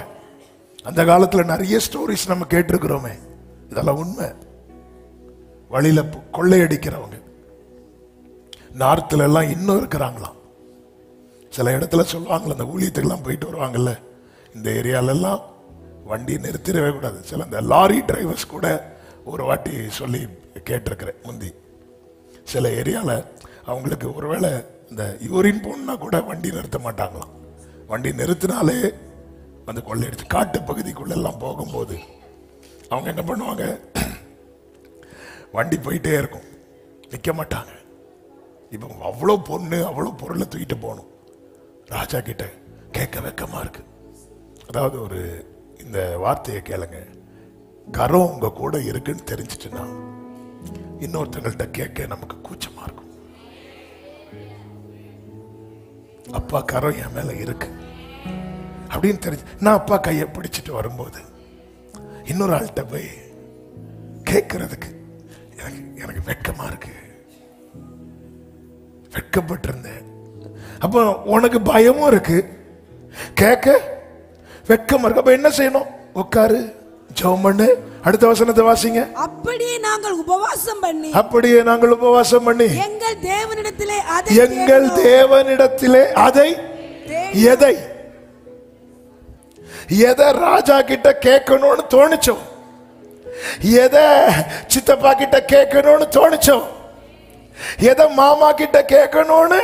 அந்த காலத்துல நிறைய ஸ்டோரிஸ் நம்ம கேட்டிருக்கிறோமே, இதெல்லாம் உண்மை. வழியில கொள்ளையடிக்கிறவங்க நார்த்ல எல்லாம் இன்னும் இருக்கிறாங்களாம். சில இடத்துல சொல்லுவாங்கல்ல, அந்த ஊழியத்துக்கெல்லாம் போயிட்டு வருவாங்கல்ல, இந்த ஏரியால எல்லாம் வண்டி நிறுத்திடவே கூடாது. சில இந்த லாரி டிரைவர்ஸ் கூட ஒரு வாட்டி சொல்லி கேட்டிருக்கிறேன் முந்தி. சில ஏரியால அவங்களுக்கு ஒருவேளை இந்த யூரின் போனா கூட வண்டி நிறுத்த மாட்டாங்களாம். வண்டி நிறுத்தினாலே வந்து கொள்ளையடிச்சு காட்டு பகுதிக்குள்ள எல்லாம் போகும்போது அவங்க என்ன பண்ணுவாங்க, வண்டி போயிட்டே இருக்கும், நிற்க மாட்டாங்க. இப்போ அவ்வளோ பொண்ணு அவ்வளோ பொருளை தூக்கிட்டு போகணும். ராஜா கிட்ட கேட்க வெக்கமா இருக்கு. அதாவது ஒரு இந்த வார்த்தையை கேளுங்க, கரம் உங்க கூட இருக்குன்னு தெரிஞ்சிச்சுன்னா இன்னொருத்தங்கள்ட்ட கேட்க நமக்கு கூச்சமா இருக்கும். அப்பா கரம் என் மேல இருக்கு அப்படின்னு தெரிஞ்சு நான் அப்பா கையை பிடிச்சிட்டு வரும்போது இன்னொரு ஆள்கிட்ட போய் கேட்கறதுக்கு எனக்கு வெட்கமா இருக்கு, வெட்கப்பட்டிருந்தேன். அப்போ உனக்கு பயமும் இருக்கு, கேட்க வெட்கமா இருக்கு. அப்ப என்ன செய்யணும்? உட்காரு, ஜெபம் பண்ணு. அடுத்த வசனத்தை வாசிங்க. அப்படியே நாங்கள் உபவாசம் பண்ணி எங்கள் தேவனிடத்திலே எதை ராஜா கிட்ட கேட்கணும்னு தோணுச்சோம், எதை சித்தப்பா கிட்ட கேட்கணும்னு தோணுச்சோம், எதை மாமா கிட்ட கேட்கணும்னு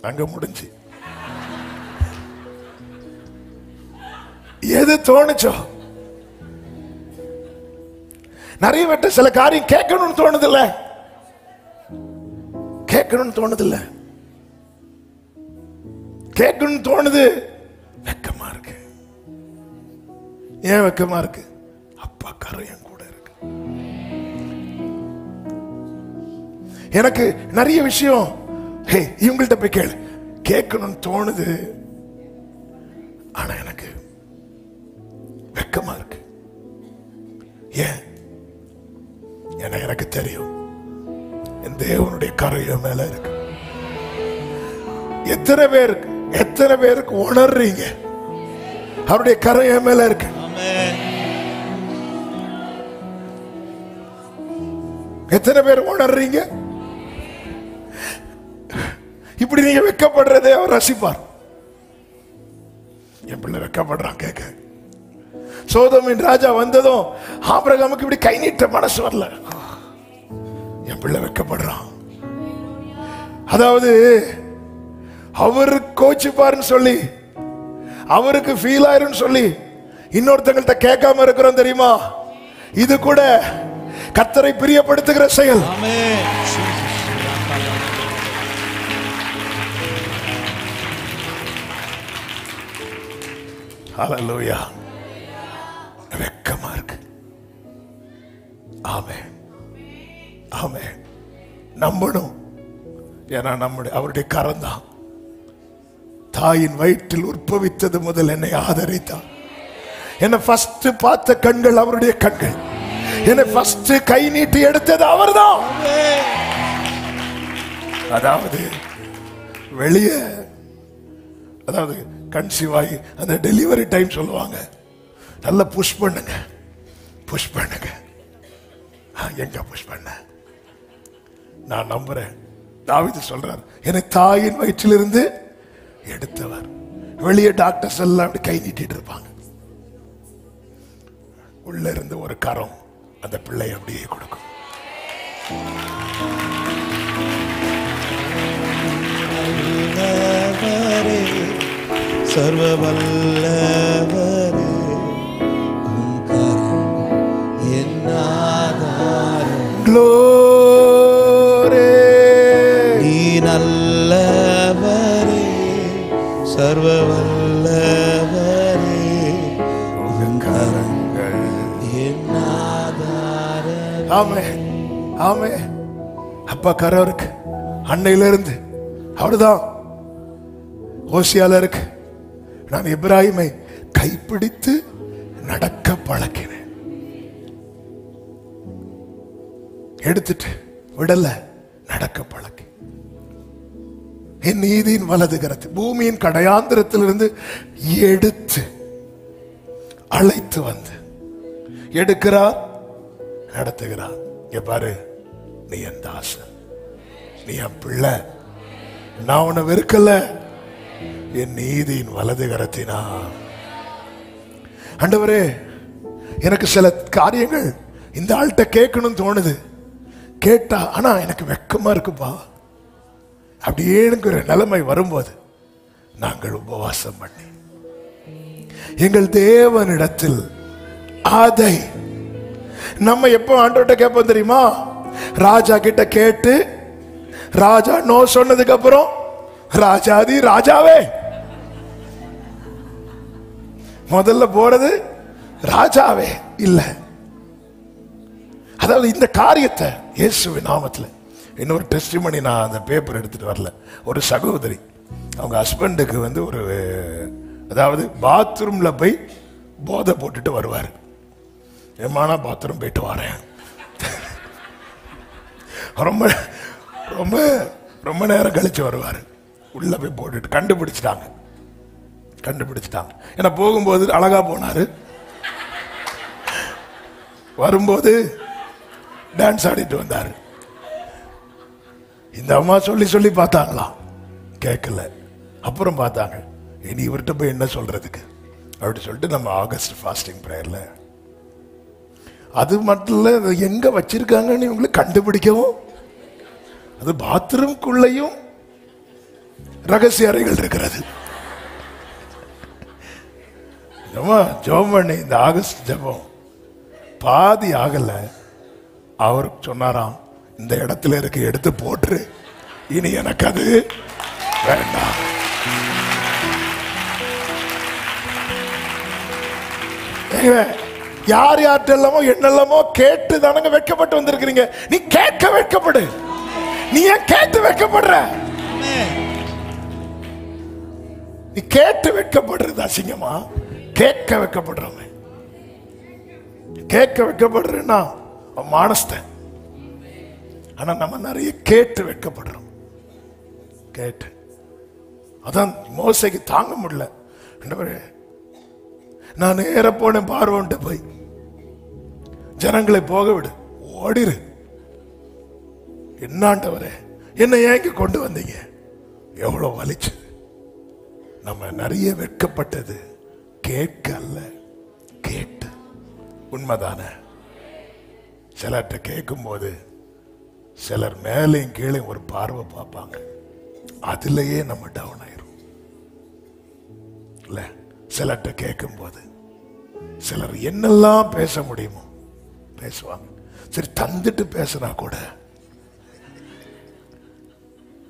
அங்க முடிஞ்சு எது தோணுச்சோ. நிறைய பேட்ட சில காரியம் கேட்கணும்னு தோணுதில்ல, கேட்கணும்னு தோணுது, வெக்கமா இருக்கு. ஏன் வெக்கமா இருக்கு? அப்பா கரையன் கூட இருக்கு. எனக்கு நிறைய விஷயம் இவங்கள்ட்ட போய் கேளு, கேட்கணும்னு தோணுது, ஆனா எனக்கு வெக்கமா இருக்கு. ஏன்? ஏன்னா எனக்கு தெரியும் என் தேவனுடைய கரைய மேல இருக்கு. எத்தனை பேருக்கு உணர்றீங்க அவருடைய கரைய மேல இருக்கு? எத்தனை பேர் உணர்றீங்க? இப்படி நீங்க வெக்கப்படுறதே அவர் ரசிப்பார். என் பிள்ளை வெக்கப்படுறான் கேட்க. சோதோமின் ராஜா வந்ததும் ஆபிரகாமுக்கு இப்படி கை நீட்ட மனசு வரல. என் பிள்ளை வெக்கப்படுறான். அதாவது அவரு கோச்சிப்பாருன்னு சொல்லி, அவருக்கு ஃபீல் ஆயிரும் சொல்லி இன்னொருத்தங்கள்ட்ட கேட்காம இருக்கிறோம் தெரியுமா? இது கூட கர்த்தரை பிரியப்படுத்துகிற செயல். 2 Samuel ஹல்லேலூயா. வெக்கமா இருக்கு. ஆமென், ஆமென். நம்பணும். ஏன்னா அவருடைய கரம் தான் தாயின் வயிற்றில் உற்பவித்தது முதல் என்னை ஆதரித்தார். என்னை ஃபர்ஸ்ட் பார்த்த கண்கள் அவருடைய கண்கள். என்னை ஃபர்ஸ்ட் கை நீட்டி எடுத்தது அவர்தான். அதாவது வெளியே, அதாவது கன்சீவ் ஆகி அந்த டெலிவரி டைம் சொல்லுவாங்க, நல்லா புஷ் பண்ணுங்க, புஷ் பண்ணுங்க. எங்க புஷ் பண்ண? நான் நம்புறேன். தாவீது சொல்றார், என்னை தாயின் வயிற்றிலிருந்து எடுத்தவர். வெளியே டாக்டர்ஸ் எல்லாம் அப்படி கை நீட்டிட்டு இருப்பாங்க. உள்ள இருந்து ஒரு கரம் அந்த பிள்ளை அப்படியே கொடுக்கும். சர்வ வல்லவரே, உம் கரம் என் ஆதாரம். Glory. நீ நல்லவரே, சர்வ வல்லவரே, உம் கரங்கள் என் ஆதாரம். ஆமென், ஆமென். அப்பா கரம் இருக்கு. அன்னையில இருந்து அவர்தான். ஓசியால இருக்கு, நான் இப்ராஹிமை கைப்பிடித்து நடக்க பழக்கினேன். எடுத்துட்டு விடல, நடக்க பழக்கி. என் நீதியின் வலது கரத்தை பூமியின் கடையாந்திரத்திலிருந்து எடுத்து அழைத்து வந்து எடுக்கிறார், நடத்துகிறார். இங்க பாரு, நீ என் தாசன், நீ என் பிள்ளை, நான் உன்னை வெறுக்கல, என் நீதியின் வலது கரத்தினா. ஆண்டவரே, எனக்கு சில காரியங்கள் இந்த ஆள்கிட்ட கேட்கணும் தோணுது. கேட்டா ஆனா எனக்கு வெக்கமா இருக்குப்பா. அப்படியே எனக்கு ஒரு நிலைமை வரும்போது நாங்கள் உபவாசம் பண்ணி எங்கள் தேவனிடத்தில் அதை நம்ம எப்போ ஆண்டவர்கிட்ட கேட்போம் தெரியுமா? ராஜா கிட்ட கேட்டு ராஜா நோ சொன்னதுக்கு அப்புறம், ராஜாதி ராஜாவே, முதல்ல போறது ராஜாவே இல்ல. அதாவது இந்த காரியத்தை இயேசுவின் நாமத்தில். இன்னொரு டெஸ்டிமனி, நான் அந்த பேப்பர் எடுத்துட்டு வரல. ஒரு சகோதரி அவங்க ஹஸ்பண்டுக்கு வந்து ஒரு, அதாவது பாத்ரூம்ல போய் போதை போட்டுட்டு வருவார். ஏமானா பாத்ரூம் போயிட்டு வரேன், ரொம்ப ரொம்ப ரொம்ப நேரம் கழிச்சு வருவார். உள்ள போய் போட்டுட்டு கண்டுபிடிச்சிட்டாங்க. ஏன்னா போகும்போது அழகா போனாரு, வரும்போது டான்ஸ் ஆடிட்டு வந்தாரு. இந்த அம்மா சொல்லி சொல்லி பார்த்தாங்களாம், கேட்கல. அப்புறம் பார்த்தாங்க, இனி இவர்கிட்ட போய் என்ன சொல்றதுக்கு அப்படி சொல்லிட்டு நம்ம ஆகஸ்ட் ஃபாஸ்டிங் பிரேயர்ல, அது மட்டும் இல்ல, எங்க வச்சிருக்காங்கன்னு இவங்களுக்கு கண்டுபிடிக்கவும், அது பாத்ரூம்குள்ளையும் ரகசிய அறைகள் இருக்கிறது. ஜெபம் பண்ணி இந்த ஆகஸ்ட் ஜெபம் பாதி ஆகல. அவர் சொன்னாராம், இந்த இடத்துல இருக்க எடுத்து போட்டு, இனி எனக்கு அது வேண்டாம். யார் யார்கிட்டலாமோ என்னெல்லாமோ கேட்டு தானங்க வெட்கப்பட்டு வந்திருக்கிறீங்க. நீ கேட்க வெட்கப்படு. நீ ஏன் கேட்டு வெட்கப்படுற? நீ கேட்டு வெட்கப்படுறது அசிங்கமா? கேட்க வெட்கப்படுறவங்க, கேட்க வெட்கப்படுறேன்னா மானஸ்தன். ஆனா நம்ம நிறைய கேட்டு வெட்கப்படுறோம். கேட்டு அதான் மோசைக்கு தாங்க முடியல. நான் நேர போனேன் பார்வோன்ட்டு போய், ஜனங்களை போக விடு, ஓடிரு. என்னாண்டவரே, என்ன ஏங்க கொண்டு வந்தீங்க? எவ்வளவு வலிச்சு. நம்ம நிறைய வெட்கப்பட்டது கேட்க அல்ல, கேட்டு. உண்மைதானே? சிலர்கிட்ட கேட்கும் போது சிலர் மேலையும் கீழே ஒரு பார்வை பார்ப்பாங்க, அதுலயே நம்ம டவுன் ஆயிரும் இல்ல. சிலர்கிட்ட கேட்கும் போது சிலர் என்னெல்லாம் பேச முடியுமோ பேசுவாங்க. சரி, தந்துட்டு பேசுனா கூட.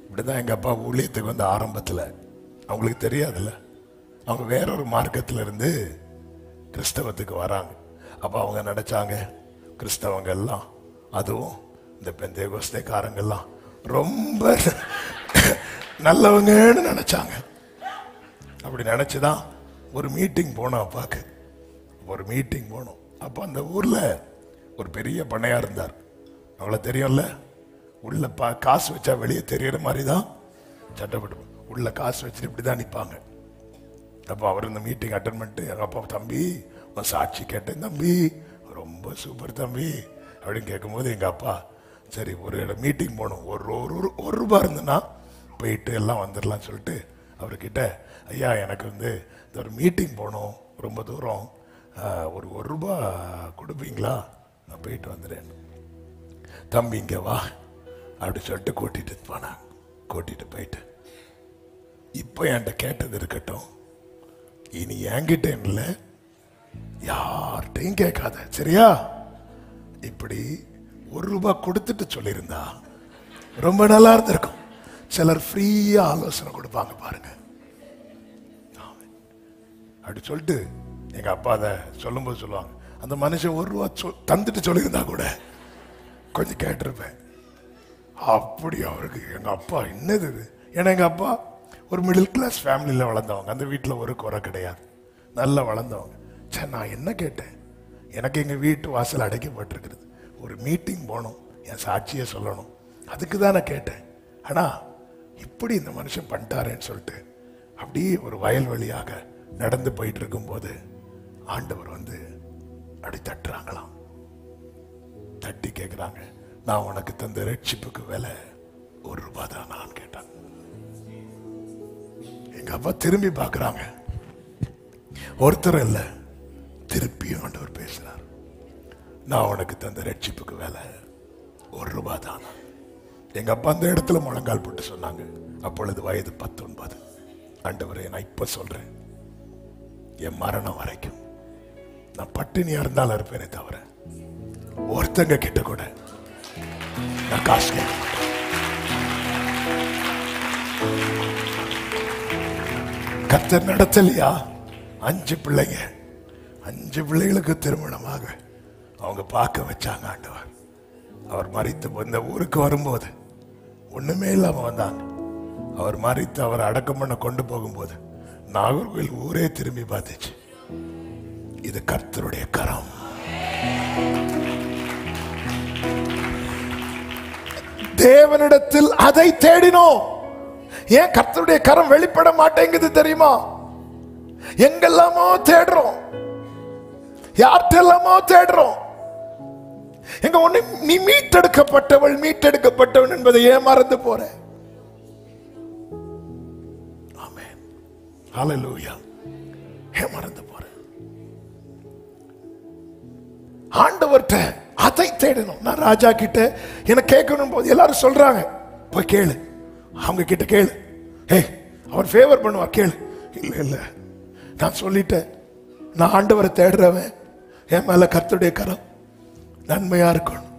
இப்படிதான் எங்க அப்பா ஊழியத்துக்கு வந்து ஆரம்பத்துல, அவங்களுக்கு தெரியாதுல்ல, அவங்க வேறொரு மார்க்கத்துல இருந்து கிறிஸ்தவத்துக்கு வராங்க. அப்ப அவங்க நினைச்சாங்க கிறிஸ்தவங்க எல்லாம், அதுவும் இந்த பெந்தேகோஸ்தேக்காரங்கெல்லாம் ரொம்ப நல்லவங்கன்னு நினைச்சாங்க. அப்படி நினைச்சுதான் ஒரு மீட்டிங் போனோம். அப்பாக்கு ஒரு மீட்டிங் போனோம். அப்ப அந்த ஊர்ல ஒரு பெரிய பண்ணையா இருந்தார். அவளை தெரியும்ல, உள்ள காசு வச்சா வெளியே தெரியற மாதிரி தான் சட்டப்பட்டு உள்ள காசு வச்சுட்டு இப்படிதான் நிற்பாங்க. அப்போ அவர் இந்த மீட்டிங் அட்டன் பண்ணிட்டு, எங்கள் அப்பா, தம்பி உன் சாட்சி கேட்டேன் தம்பி, ரொம்ப சூப்பர் தம்பி அப்படின்னு கேட்கும்போது எங்கள் அப்பா, சரி ஒரு மீட்டிங் போகணும், ஒரு ரூபா இருந்ததுன்னா போயிட்டு எல்லாம் வந்துடலாம்னு சொல்லிட்டு அவர்கிட்ட, ஐயா எனக்கு இந்த ஒரு மீட்டிங் போகணும், ரொம்ப தூரம், ஒரு ரூபா கொடுப்பீங்களா, நான் போயிட்டு வந்துடுறேன். தம்பி இங்கே வா அப்படி சொல்லிட்டு கூட்டிட்டு போனாங்க. கூட்டிட்டு போயிட்டு, இப்போ என்கிட்ட கேட்டது இருக்கட்டும், இனி என்கிட்ட இல்லை யார்கிட்டையும் கேட்காத, சரியா? இப்படி ஒரு ரூபா கொடுத்துட்டு சொல்லியிருந்தா ரொம்ப நல்லா இருந்திருக்கும். சிலர் ஃப்ரீயா ஆலோசனை கொடுப்பாங்க பாருங்க. அப்படி சொல்லிட்டு எங்க அப்பா அதை சொல்லும்போது சொல்லுவாங்க, அந்த மனுஷன் ஒரு ரூபா தந்துட்டு சொல்லியிருந்தா கூட கொஞ்சம் கேட்டிருப்பேன். அப்படி அவருக்கு எங்க அப்பா என்னது இது? ஏன்னா எங்க அப்பா ஒரு மிடில் கிளாஸ் ஃபேமிலியில் வளர்ந்தவங்க, அந்த வீட்டில் ஒரு குறை கிடையாது, நல்லா வளர்ந்தவங்க. சரி நான் என்ன கேட்டேன், எனக்கு எங்கள் வீட்டு வாசல் அடைக்கப்பட்டிருக்கிறது, ஒரு மீட்டிங் போகணும், என் சாட்சியை சொல்லணும், அதுக்கு தான் நான் கேட்டேன். ஆனால் இப்படி இந்த மனுஷன் பண்ணிட்டாரேன்னு சொல்லிட்டு அப்படியே ஒரு வயல் வழியாக நடந்து போயிட்டு இருக்கும்போது ஆண்டவர் வந்து அப்படி தட்டுறாங்களாம். தட்டி கேட்குறாங்க, நான் உனக்கு தந்த ரட்சிப்புக்கு விலை ஒரு ரூபா தான் நான் கேட்டேன். எங்க அப்பா திரும்பி பார்க்கறாங்க, ஒருத்தர் இல்ல, திருப்பி ஆண்டவர் பேசுறார், நான் உனக்கு தந்த ரட்சிப்புக்கு விலை ஒரு ரூபா தான். எங்க அப்பா அந்த இடத்துல முழங்கால் போட்டு சொன்னாங்க. அப்பொழுது வயது 19. ஆண்டவரே, நான் இப்ப சொல்றேன், என் மரணம் வரைக்கும் நான் பட்டினியா இருந்தாலும் இருப்பேனே தவிர ஒருத்தங்க கிட்ட கூட நான் காசு கேட்க மாட்டேன். கர்த்தர் நடத்தலையா? 5 பிள்ளைங்க, 5 பிள்ளைகளுக்கு திருமணமாக அவங்க பார்க்க வச்சாங்க ஆண்டவர். அவர் மரித்து இந்த ஊருக்கு வரும்போது ஒண்ணுமே இல்லாம வந்தாங்க. அவர் மரித்து அவர் அடக்கம் பண்ண கொண்டு போகும்போது நாகர்கோவில் ஊரே திரும்பி பார்த்துச்சு. இது கர்த்தருடைய கரம். தேவனிடத்தில் அதை தேடினோம். ஏன் கர்த்தருடைய கரம் வெளிப்பட மாட்டேங்குது தெரியுமா? எங்கெல்லாமோ தேடுறோம், யார்கிட்டெல்லாமோ தேடுறோம். எங்க ஒண்ணு நீ மீட்டெடுக்கப்பட்டவள், மீட்டெடுக்கப்பட்டவன் என்பதை ஏன் மறந்து போற? ஆமென், ஹல்லேலூயா. ஏன் மறந்து போற? ஆண்டவர்கிட்ட அதை தேடணும். நான் ராஜா கிட்ட எனக்கு கேட்கணும் போது எல்லாரும் சொல்றாங்க, போய் கேளு, அவங்க கிட்ட கேளு, ஏய் அவர் ஃபேவர் பண்ணுவார், கேளு. இல்ல இல்ல, நான் சொல்லிட்டேன், நான் ஆண்டவரை தேடுறவன், என் மேல கர்த்தருடைய கரம் நன்மையா இருக்கணும்.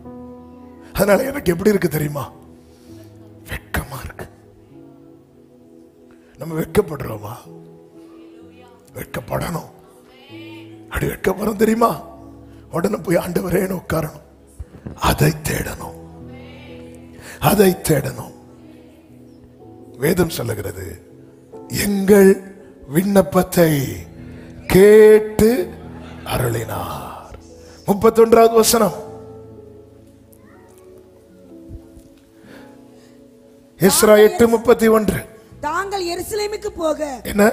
அதனால எனக்கு எப்படி இருக்கு தெரியுமா? வெட்கமா இருக்கு. நம்ம வெட்கப்படுறோமா? வெட்கப்படணும். அப்படி வெட்கப்படும் தெரியுமா? உடனே போய் ஆண்டவரேன்னு உட்காரணும். அதை தேடணும், அதை தேடணும். வேதம் சொல்லுகிறது, எங்கள் விண்ணப்பத்தை கேட்டு அருளினார். 31வது வசனம், எஸ்ரா 8:31. தாங்கள் எருசலேமுக்கு போக, என்ன?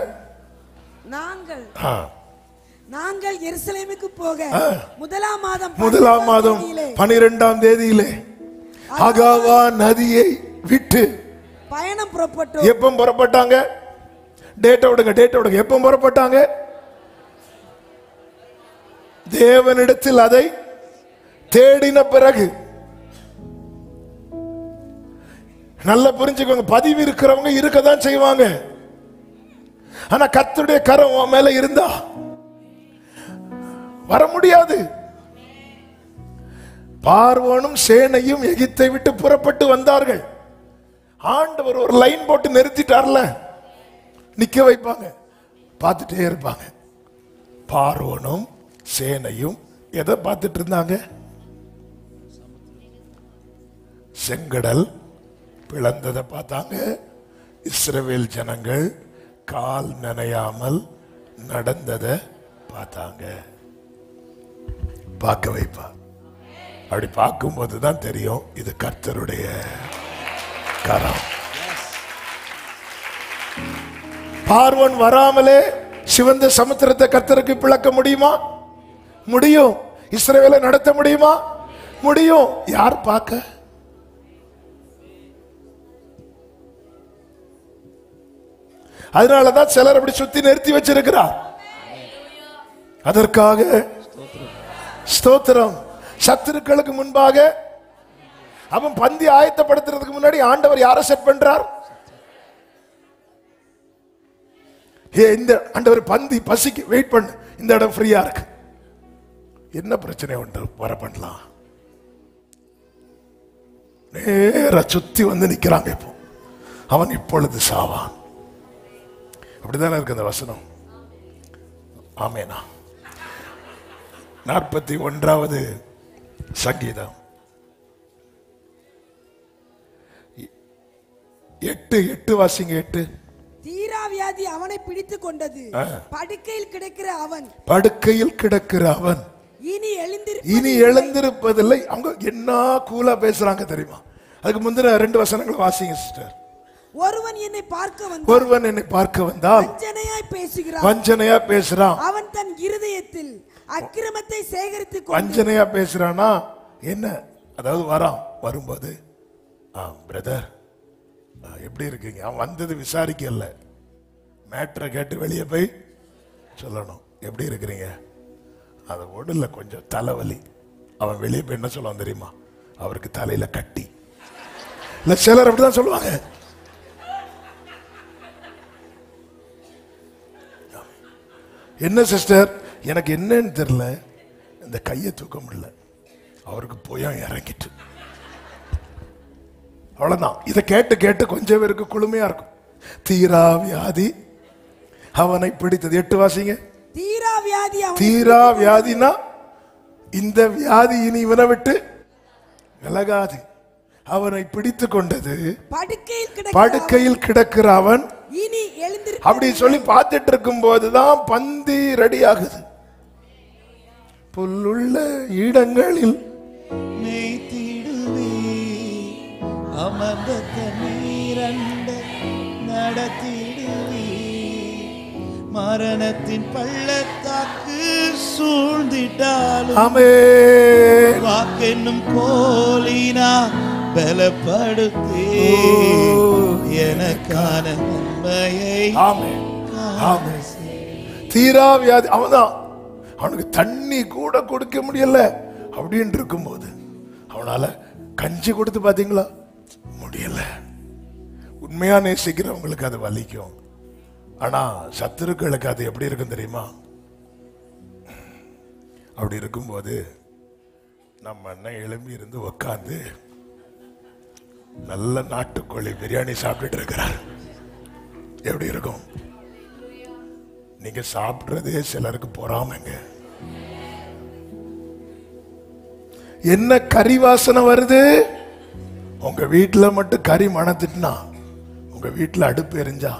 நாங்கள் எருசலேமுக்கு போக முதலாம் மாதம் 12ஆம் தேதியிலே அகாவா நதியை விட்டு பயணம் புறப்பட்டோம். எப்ப புறப்பட்டாங்க? டேட்டா விடுங்க, டேட்டா விடுங்க. எப்ப புறப்பட்டாங்க? தேவனிடத்தில் அதை தேடின பிறகு. நல்லா புரிஞ்சுக்கோங்க, பதிவு இருக்கிறவங்க இருக்கதான் செய்வாங்க. ஆனா கர்த்தருடைய கரம் உன் மேல இருந்தா வர முடியாது. பார்வோனும் சேனையும் எகிப்தை விட்டு புறப்பட்டு வந்தார்கள். ஆண்டவர் ஒரு லைன் போட்டு நிறுத்திட்டார்ல, நிக்க வைப்பாங்க. பார்த்துட்டே இருப்பாங்க. பார்வோனும் சேனையும் எதை பார்த்துட்டு இருந்தாங்க? செங்கடல் பிளந்ததை பார்த்தாங்க. இஸ்ரவேல் ஜனங்கள் கால் நனையாமல் நடந்ததை பார்த்தாங்க. பார்க்க வைப்பா. அப்படி பார்க்கும்போது தான் தெரியும் இது கர்த்தருடைய கரம். பார்வோன் வராமலே சிவந்த சமுத்திரத்தை கர்த்தருக்கு பிளக்க முடியுமா? முடியும். இஸ்ரவேலை நடத்த முடியுமா? முடியும். யார் பார்க்க? அதனாலதான் சிலர் அப்படி சுத்தி நிறுத்தி வச்சிருக்கிறார். அதற்காக ஸ்தோத்திரம். சத்துருக்களுக்கு முன்பாக அவன் பந்தி ஆயத்தப்படுத்துறதுக்கு முன்னாடி ஆண்டவர் யாரை செட் பண்றார்? இந்த ஆண்டவர் பந்தி பசிக்கு வெயிட் பண்ணு, இந்த இடம் ஃப்ரீயா இருக்கு, என்ன பிரச்சனை உண்டு வர பண்ணலாம். நேர சுத்தி வந்து நிக்கிறாங்க. இப்போ அவன் இப்பொழுது சாவான். அப்படிதானே இருக்கு அந்த வசனம். ஆமேனா. 41வது சங்கீதம் 8 வாசிங்க. 8. தீராவியாதி அவனை பிடித்துக் கொண்டது. படுக்கையில் கிடக்கிற அவன் இனி எழுந்திருப்பதில்லை. அவங்க என்ன கூலா பேசுறாங்க தெரியுமா? அதுக்கு முந்தின 2 வசனங்கள் வாசிங்க சிஸ்டர். ஒருவன் என்னை பார்க்க வந்தால் வஞ்சனையா பேசுறான். அவன் தன் இருதயத்தில் அக்கிரமத்தை சேகரித்து வஞ்சனையா பேசுறானா என்ன? அதாவது வரும்போது பிரதர் எப்படி இருக்கீங்க? அவன் வந்தது விசாரிக்கல, மேட்ரை கேட்டு வெளியே போய் சொல்லணும். எப்படி இருக்கிறீங்க? அதை ஒடுல கொஞ்சம் தலைவலி. அவன் வெளியே போய் என்ன சொல்லுவான் தெரியுமா? அவருக்கு தலையில கட்டி. இல்ல சிலர் அப்படிதான் சொல்லுவாங்க. என்ன சிஸ்டர் எனக்கு என்னன்னு தெரியல, இந்த கையை தூக்க முடியல, அவருக்கு போய் இறங்கிட்டு. அவ்வளவுதான். இதை கேட்டு கேட்டு கொஞ்சம் பேருக்கு குளுமையா இருக்கும். தீரா வியாதி அவனை பிடித்தது. 8 வாசிங்க. தீரா வியாதினா இந்த வியாதி இனி இவனை விட்டு விலகாது. அவனை பிடித்து கொண்டது. படுக்கையில் கிடக்கிற அவன் அப்படி சொல்லி பார்த்துட்டு இருக்கும் போதுதான் பந்தி ரெடி ஆகுது. புல்லுள்ள இடங்களில் அமர்ந்த தண்ணீரண்ட நடத்திடுவி, மரணத்தின் பள்ளத்தாக்கு சூழ்ந்திட்டாலும் வாக்கென்னும் கோலினா பலப்படுத்தி எனக்கான உண்மையை. தீரா வியாதி அவன்தான். அவனுக்கு தண்ணி கூட கொடுக்க முடியல. அப்படின்னு இருக்கும்போது அவனால கஞ்சி கொடுத்து பாத்தீங்களா? முடியல. உண்மையா நேசிக்கிறவங்களுக்கு அது வலிக்கும். ஆனா சத்துருக்களுக்கு அது எப்படி இருக்கும் தெரியுமா? அப்படி இருக்கும்போது நம்ம அண்ணன் எழும்பி இருந்து உக்காந்து நல்ல நாட்டுக்கோழி பிரியாணி சாப்பிட்டு இருக்கிறார். எப்படி இருக்கும்? நீங்க சாப்பிடுறதே சிலருக்கு பொறாமைங்க. என்ன கறி வாசனை வருது? உங்க வீட்டுல மட்டும் கறி மணத்துட்டுனா, உங்க வீட்டுல அடுப்பு எரிஞ்சா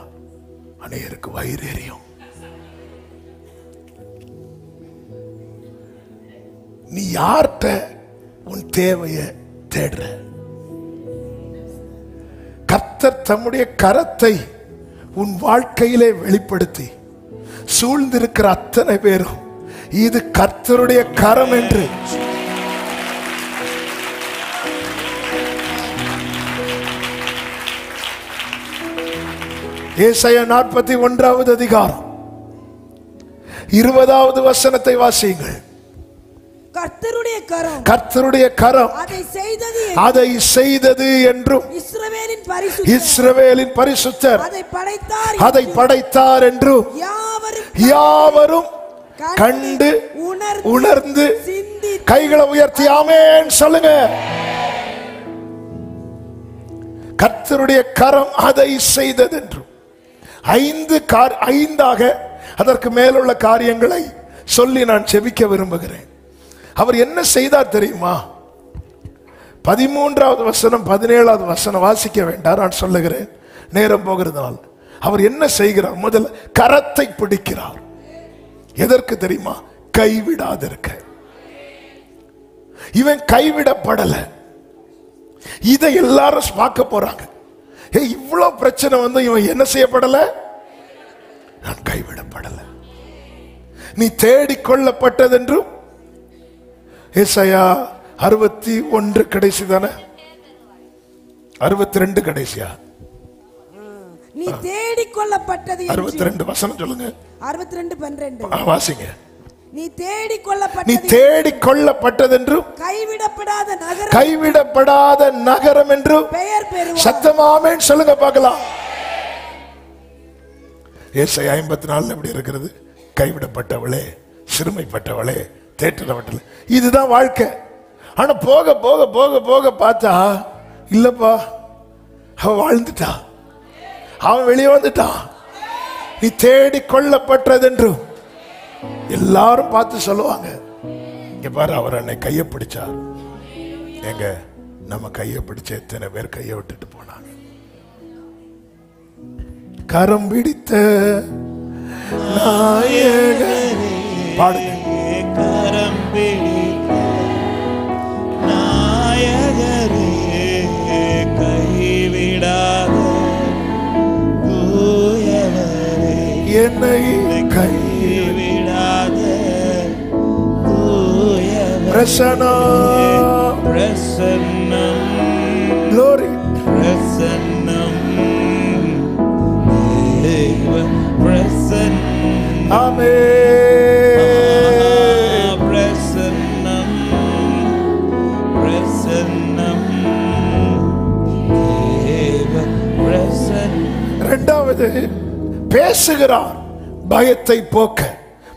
அநேகருக்கு வயிறு எரியும். நீ யார்கிட்ட உன் தேவைய தேடுற? கர்த்தர் தம்முடைய கரத்தை உன் வாழ்க்கையிலே வெளிப்படுத்தி சூழ்ந்திருக்கிற அத்தனை பேரும் இது கர்த்தருடைய கரம் என்று ஏசாயா 41வது அதிகாரம் 20வது வசனத்தை வாசியுங்கள். கர்த்தருடைய கரம் அதை செய்தது என்றும் இஸ்ரவேலின் பரிசுத்தர் அதை படைத்தார் என்றும் யாவரும் கண்டு உணர்ந்து கைகளை உயர்த்தி ஆமென் சொல்லுங்க. கர்த்தருடைய கரம் அதை செய்தது என்றும் ஐந்தாக அதற்கு மேலுள்ள காரியங்களை சொல்லி நான் செபிக்க விரும்புகிறேன். அவர் என்ன செய்தார் தெரியுமா? 13வது வசனம் 17வது வசனம் வாசிக்க வேண்டாம், நான் சொல்லுகிறேன் நேரம் போகிறதுனால். அவர் என்ன செய்கிறார்? முதல்ல கரத்தை பிடிக்கிறார். எதற்கு தெரியுமா? கைவிடாதிருக்க. இவன் கைவிடப்படல. இதை எல்லாரும் பார்க்க போறாங்க. இவ்வளவு பிரச்சனை வந்து இவன் என்ன செய்யப்படல? நான் கைவிடப்படல. நீ தேடிக்கொள்ளப்பட்டதென்றும் ஏசாயா 61 கடைசி தானே, 62 கடைசியா? நீ தேடிக்கொள்ளப்பட்டது 62 வசனம் சொல்லுங்க. 62:12 வாசிங்க. நீ தேடிக்கொள்ளப்பட்டது என்றும் கைவிடப்படாத நகரம் என்றும் பெயர் பெறுவாய். சத்தமா ஆமென் சொல்லுங்க பார்க்கலாம். ஏசாயா 54 எப்படி இருக்கிறது? கைவிடப்பட்டவளே, சிறுமைப்பட்டவளே, தேற்றப்பட்டவளே. இதுதான் வாழ்க்கை. ஆனா போக போக போக போக பார்த்தா இல்லப்பா, அவன் வாழ்ந்துட்டா, அவன் வெளியே வந்துட்டான். நீ தேடிக்கொள்ளப்பட்டதென்றும் எல்லாரும் பார்த்து சொல்லுவாங்க, இங்க பாரு அவர் அன்னை கையை பிடிச்சார். எங்க நம்ம கையை பிடிச்ச எத்தனை பேர் கையை விட்டுட்டு போனாங்க? கரம் பிடித்த நாயகனே பாடுங்க. கரம் பிடித்த நாயகரே, கைவிடாத தூயவரே, என்னை கைவிடாத தூயவரே, பிரசன்னம் பிரசன்னம் glory பிரசன்னம் தேவ பிரசன்னம் ஆமென் பிரசன்னம் பிரசன்னம் தேவ பிரசன்னம். இரண்டாவது பேசுகிறார் பயத்தை போக்க.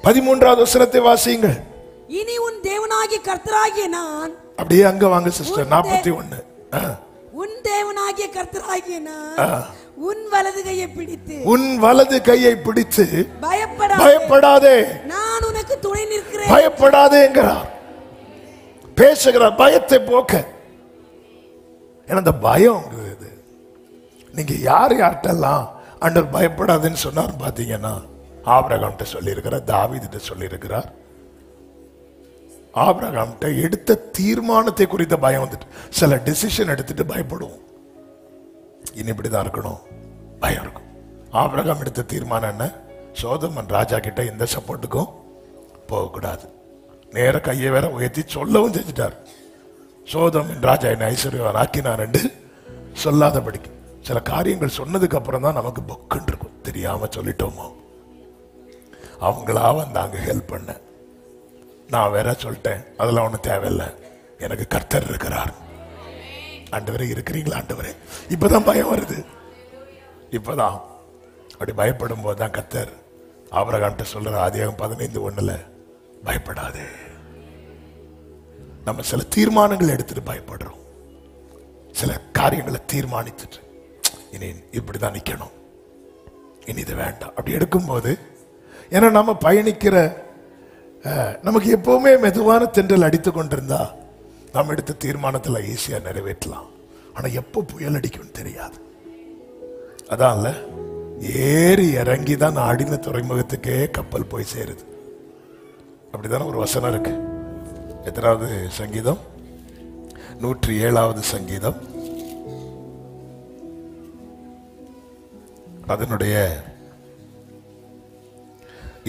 13வது வசனத்தை வாசியுங்கள். இனி உன் தேவனாகிய கர்த்தராகிய நான், அப்படியே அங்க வாங்க சிஸ்டர். 41 உன் தேவனாகிய கர்த்தராகிய நான் உன் வலது கையை பிடித்து பயப்படாதே, நான் உனக்கு துணை நிற்கிறேன். பயப்படாதேங்கிறார், பேசுகிறார் பயத்தை போக்க. ஏன்னா அந்த பயம் இது. நீங்க யார்கிட்டலாம் ஆண்டவர் பயப்படாதுன்னு சொன்னார் பாத்தீங்கன்னா, ஆபிரகாம்கிட்ட சொல்லியிருக்கிறார், தாவீதுகிட்ட சொல்லியிருக்கிறார். ஆபிரகாம்கிட்ட எடுத்த தீர்மானத்தை குறித்த பயம் வந்துட்டு, சில டிசிஷன் எடுத்துட்டு பயப்படுவோம். இனி இப்படிதான் இருக்கணும், பயம் இருக்கும். ஆபிரகாம் எடுத்த தீர்மானம் என்ன? சோதோம் ராஜா கிட்ட எந்த சப்போர்ட்டுக்கும் போகக்கூடாது. நேர கையை வேற உயர்த்தி சொல்லவும் செஞ்சுட்டார். சோதோம் ராஜா என்ன ஐஸ்வர்யவான் ஆக்கினார் என்று சொல்லாதபடிக்கு. சில காரியங்கள் சொன்னதுக்கு அப்புறம் தான் நமக்கு பொக்குன்னு இருக்கும், தெரியாம சொல்லிட்டோமோ. அவங்களா வந்தாங்க ஹெல்ப் பண்ண. நான் வேற சொல்லிட்டேன், அதெல்லாம் ஒன்றும் தேவையில்லை, எனக்கு கர்த்தர் இருக்கிறார். ஆண்டவரே இருக்கிறீங்களா ஆண்டவரே? இப்பதான் பயம் வருது. இப்பதான் அப்படி பயப்படும் போதுதான் கர்த்தர் ஆபிரகாம்கிட்ட சொல்ற ஆதியாகமம் 15:1 பயப்படாதே. நம்ம சில தீர்மானங்கள் எடுத்துட்டு பயப்படுறோம். சில காரியங்களை தீர்மானித்துட்டு இனி இப்படிதான் நிக்கணும், இனி இது வேண்டாம் அப்படி எடுக்கும்போது, ஏன்னா நம்ம பயணிக்கிற நமக்கு எப்பவுமே மெதுவான தென்றல் அடித்து கொண்டிருந்தா நம்ம எடுத்த தீர்மானத்துல ஈஸியா நிறைவேற்றலாம். ஆனா எப்போ புயல் அடிக்கும் தெரியாது. அதான்ல ஏறி இறங்கி தான் ஆடின துறைமுகத்துக்கே கப்பல் போய் சேருது. அப்படித்தானே ஒரு வசனம் இருக்கு. எத்தனாவது சங்கீதம்? 107வது சங்கீதம். அதனுடைய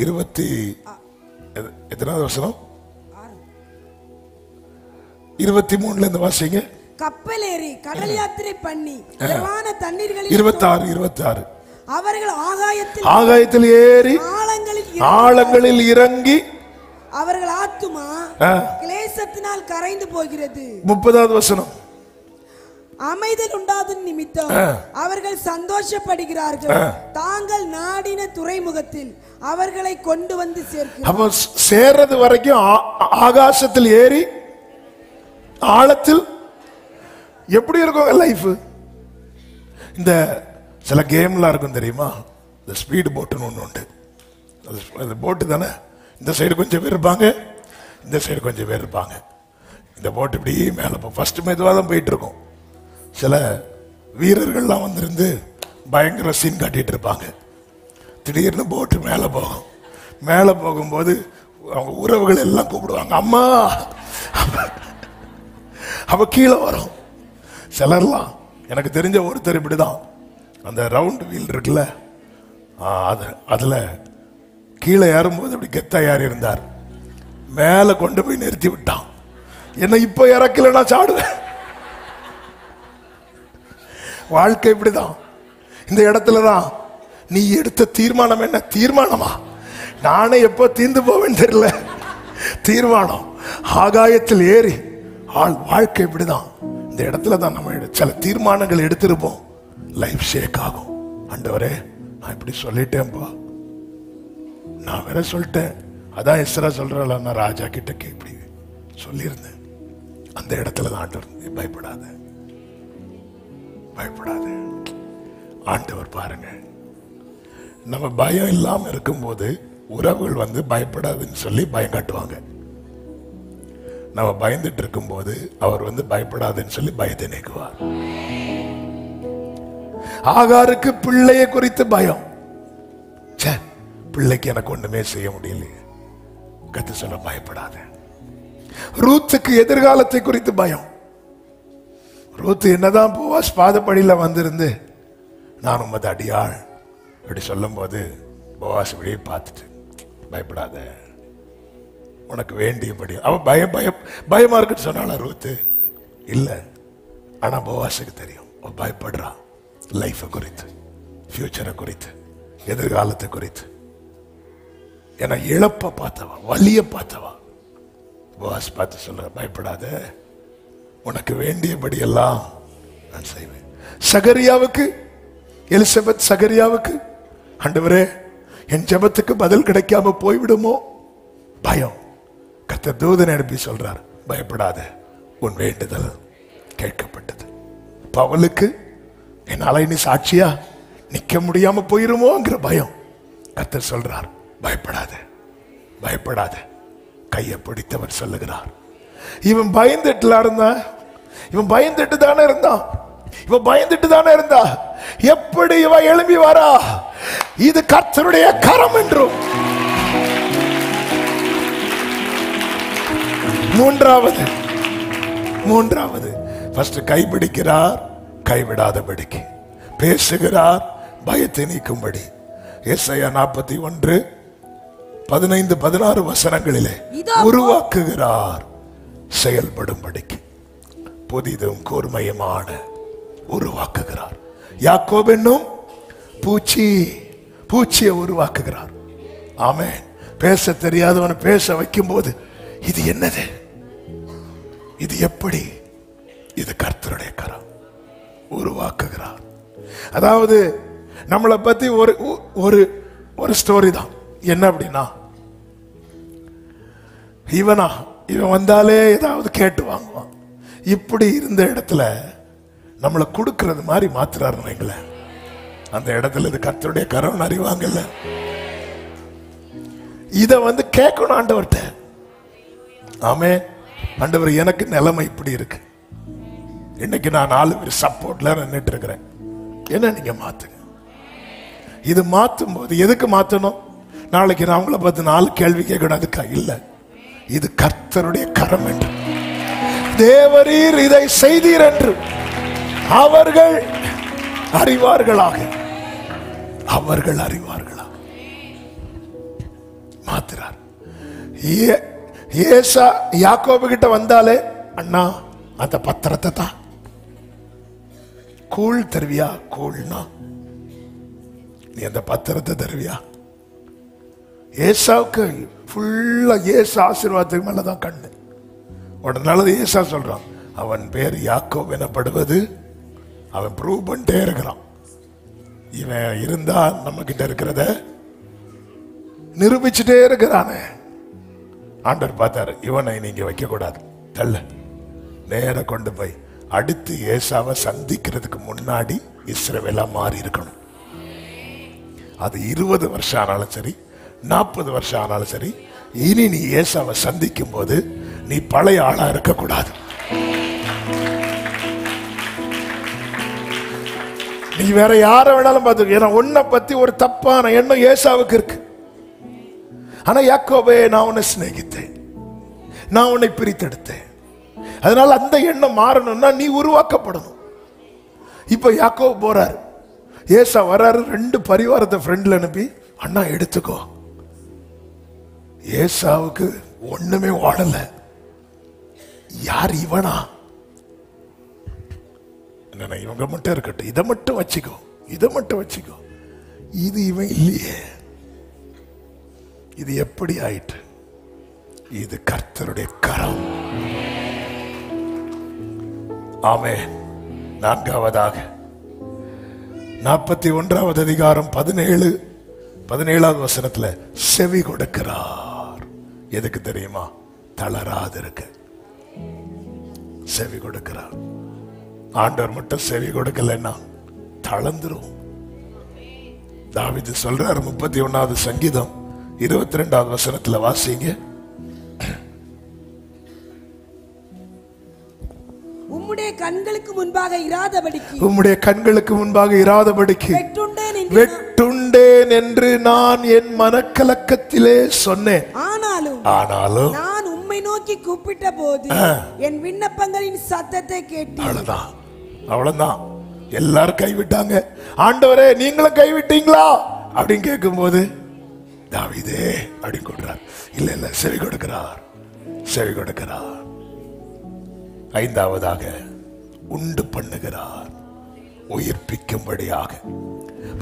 23 வசனம் 23 இருந்து வாசிங்க. கப்பல் ஏறி கடல் யாத்திரை பண்ணி பிரவான தண்ணீர்களில் 26 அவர்கள் ஆகாயத்தில் ஏறி ஆழங்களில் இறங்கி அவர்கள் ஆத்துமா கிளேசத்தினால் கரைந்து போகிறது. 30வது வசனம். அமைதல் உண்டாத நிமித்தம் அவர்கள் சந்தோஷப்படுகிறார்கள். தாங்கள் நாடின துறைமுகத்தில் அவர்களை கொண்டு வந்து சேர்க்கிறார். அப்ப சேர்றது வரைக்கும் ஆகாசத்தில் ஏறி ஆழத்தில் எப்படி இருக்கும் லைஃப்? இந்த சில கேம்லாம் இருக்கும் தெரியுமா? இந்த ஸ்பீடு போட்டுன்னு ஒன்று உண்டு. அது போட்டு தானே, இந்த சைடு கொஞ்சம் பேர் இருப்பாங்க, இந்த சைடு கொஞ்சம் பேர் இருப்பாங்க. இந்த போட்டு இப்படி மேலே ஃபர்ஸ்ட் மெதுவாக தான் போயிட்டு இருக்கும். சில வீரர்கள்லாம் வந்திருந்து பயங்கர சீன் காட்டிட்டு இருப்பாங்க. திடீர்னு போட்டு மேலே போகும். மேலே போகும்போது அவங்க உறவுகள் எல்லாம் கூப்பிடுவாங்க, அம்மா. அவ கீழே வரும். சிலர்லாம் எனக்கு தெரிஞ்ச ஒருத்தர் இப்படிதான், அந்த ரவுண்ட் வீல் இருக்குல்ல, அதுல கீழே ஏறும்போது அப்படி கெத்தா ஏறி இருந்தார். மேல கொண்டு போய் நிறுத்தி விட்டான். என்ன இப்ப இறக்கலன்னா சாடுவேன். வாழ்க்கை இப்படிதான். இந்த இடத்துலதான் நீ எடுத்த தீர்மானம் என்ன? தீர்மானமா? நானே எப்போ தீர்ந்து போவேன்னு தெரியல. தீர்மானம் ஆகாயத்தில் ஏறி வாழ்க்கை இப்படிதான். இந்த இடத்துல தான் நம்ம சில தீர்மானங்கள் எடுத்திருப்போம். லைஃப் ஷேக் ஆகும். ஆண்டவரே, நான் இப்படி சொல்லிட்டேன்பா, நான் வேற சொல்லிட்டேன். அதான் எஸ்ரா சொல்றல, நான் ராஜா கிட்ட இப்படி சொல்லியிருந்தேன். அந்த இடத்துல தான் ஆண்டவர், பயப்படாத பயப்படாத. ஆண்டவர் பாருங்க, நம்ம பயம் இல்லாம இருக்கும்போது உறவுகள் வந்து பயப்படாதுன்னு சொல்லி பயம் காட்டுவாங்க. நம்ம பயந்துட்டு இருக்கும் போது அவர் வந்து பயப்படாதுன்னு சொல்லி பயத்தை நீக்குவார். ஆகாருக்கு பிள்ளையை குறித்து பயம். பிள்ளைக்கு எனக்கு ஒண்ணுமே செய்ய முடியலையே. கர்த்தர் சொல்ல, பயப்படாத. ரூத்துக்கு எதிர்காலத்தை குறித்து பயம். ரூத்து என்னதான் போவாஸ் பாதப்படியில வந்திருந்து, நான் உமது அடியாள் அப்படி சொல்லும் போது போவாஸ் இப்படியே பார்த்துட்டு, பயப்படாத, உனக்கு வேண்டியபடி. அவ பயமா இருக்குன்னு சொன்னால ரூத்து இல்ல. ஆனா போவாஸுக்கு தெரியும், பயப்படுறா. லைஃப குறித்து, ஃபியூச்சரை குறித்து, எதிர்காலத்தை குறித்து. ஏன்னா இழப்ப பார்த்தவா, வலிய பார்த்தவா. போவாஸ் பார்த்து சொல்ற, பயப்படாத, உனக்கு வேண்டியபடி எல்லாம் நான் செய்வேன். சகரியாவுக்கு, எலிசபெத் சகரியாவுக்கு, ஆண்டவரே என் ஜெபத்துக்கு பதில் கிடைக்காம போய்விடுமோ பயம். கர்த்தர் தூதனை அனுப்பி சொல்றார், பயப்படாத, உன் வேண்டுதல் கேட்கப்பட்டது. பவுலுக்கு, என்னால இனி சாட்சியா நிக்க முடியாம போயிருமோங்கிற பயம். கர்த்தர் சொல்றார், பயப்படாத பயப்படாத. கையை பிடித்தவர் சொல்லுகிறார், இவன் பயந்துட்டுல இருந்தா, இவன் பயந்துட்டு தானே இருந்தான், இவன் பயந்துட்டு தானே இருந்தா, எப்படி இவன் எழும்பி வரா? இது கர்த்தருடைய கரம் என்றும். மூன்றாவது ஃபர்ஸ்ட் கைப்பிடிக்கிறார், கைவிடாதபடிக்கு பேசுகிறார், பயத்தை நீக்கும்படி. ஏசாயா 41 15 16 வசனங்களிலே உருவாக்குகிறார், செயல்படும்படிக்கு. புதிதும் கூர்மையுமான உருவாக்குகிறார். யாக்கோபு என்னும் பூச்சியை உருவாக்குகிறார். ஆமென். பேச தெரியாதவனை பேச வைக்கும் போது, இது என்னது, இது எப்படி? இது கர்த்தருடைய கரம். உருவாக்குகிறார். அதாவது நம்மளை பத்தி ஒரு ஸ்டோரி தான். என்ன அப்படின்னா, இவன் வந்தாலே ஏதாவது கேட்டு வாங்குவான். இப்படி இருந்த இடத்துல நம்மளை கொடுக்கறது மாதிரி மாத்துறாரு வைங்களேன். அந்த இடத்துல இது கர்த்தருடைய கரம் அறிவாங்கல்ல. இத வந்து கேட்கணும் ஆண்டவர்கிட்ட. ஆமே, ஆண்டவர் எனக்கு நிலைமை இப்படி இருக்கு, இன்னைக்கு நான் 4 பேர் சப்போர்ட்ல நின்றுட்டு இருக்கிறேன், என்ன நீங்க மாத்துங்க. இது மாத்தும் போது எதுக்கு மாத்தணும்? நாளைக்கு நான் உங்களை பார்த்து 4 கேள்வி கேட்கணும், அதுக்கா இல்ல. இது கர்த்தருடைய கரம் என்று, தேவரீர் இதை செய்தீர் என்று அவர்கள் அறிவார்களாக, அவர்கள் அறிவார்களாக மாத்துறார். ஏசா யாக்கோபு கிட்ட வந்தாலே, அண்ணா அந்த பத்திரத்தை தான், கூழ் தருவியா? கூழ்னா நீ அந்த பத்திரத்தை தருவியா? ஏசாவுக்கு ஃபுல்லா ஏசா ஆசீர்வாதத்துக்கு மேலதான் கண்ணு. உடனால ஏசா சொல்றான், அவன் பேர் யாக்கோப் எனப்படுவது, அவன் ப்ரூவ் பண்ணிட்டே இருக்கிறான். இவன் இருந்தா நம்ம கிட்ட இருக்கிறத நிரூபிச்சுட்டே இருக்கிறானே. ஆண்டவர் பார்த்தாரு, இவனை நீங்க வைக்க கூடாது, தள்ள, நேர கொண்டு போய் அடுத்து ஏசாவை சந்திக்கிறதுக்கு முன்னாடி இஸ்ரவேலா மாறி இருக்கணும். அது 20 வருஷம் ஆனாலும் சரி, 40 வருஷம் ஆனாலும் சரி, இனி நீ ஏசாவை சந்திக்கும் போது நீ பழைய ஆளா இருக்கக்கூடாது. நீ வேற யார வேணாலும் பார்த்து, ஏன்னா உன்னை பத்தி ஒரு தப்பான எண்ணம் ஏசாவுக்கு இருக்கு. ஆனா யாக்கோபே, நான் உன்னை சிநேகித்தேன், நான் உன்னை பிரித்தெடுத்தேன். அதனால அந்த எண்ணம் மாறணும்னா நீ உருவாக்கப்படணும். இப்ப யாக்கோபு போறாரு, ஏசா வராரு, 2 பரிவாரத்தை ஃப்ரெண்ட்ல அனுப்பி, அண்ணா எடுத்துக்கோ. ஏசாவுக்கு ஒண்ணுமே வாடல. யார் இவனா? இவங்க மட்டும் இருக்கட்டும், இதை மட்டும் வச்சுக்கோ, இதை மட்டும் வச்சுக்கோ. இது இவன் இல்லையே. இது எப்படி ஆயிற்று? இது கர்த்தருடைய கரம். ஆமென். 4வதாக 41வது அதிகாரம் 17வது வசனத்துல செவி கொடுக்கிறார். எதுக்கு தெரியுமா? தளராது இருக்க செவி கொடுக்கிறார். ஆண்டவர் மட்டும் செவி கொடுக்கலன்னா தளர்ந்துரும். தாவீது சொல்றார் 31வது சங்கீதம் 22வது வசனத்துல வாசிங்க. உம்முடைய கண்களுக்கு முன்பாக இராதபடிக்கு, உம்முடைய கண்களுக்கு முன்பாக இராதபடிக்கு வெட்டுண்டேன் என்று நான் என் மனக்கலக்கத்திலே சொன்னேன். ஆனாலும் நான் உம்மை நோக்கி கூப்பிட்ட போது என் விண்ணப்பங்களின் சத்தத்தை கேட்டேன். அவ்வளவுதான். எல்லாரும் கைவிட்டாங்க. ஆண்டவரே நீங்களும் கைவிட்டீங்களா அப்படின்னு கேட்கும் போது தாவீதே அப்படின்னு கொடுறார். இல்ல இல்ல, செவி கொடுக்கிறார், செவி கொடுக்கிறார். 5வதாக உண்டு பண்ணுகிறார், உயிர்ப்பிக்கும்படியாக.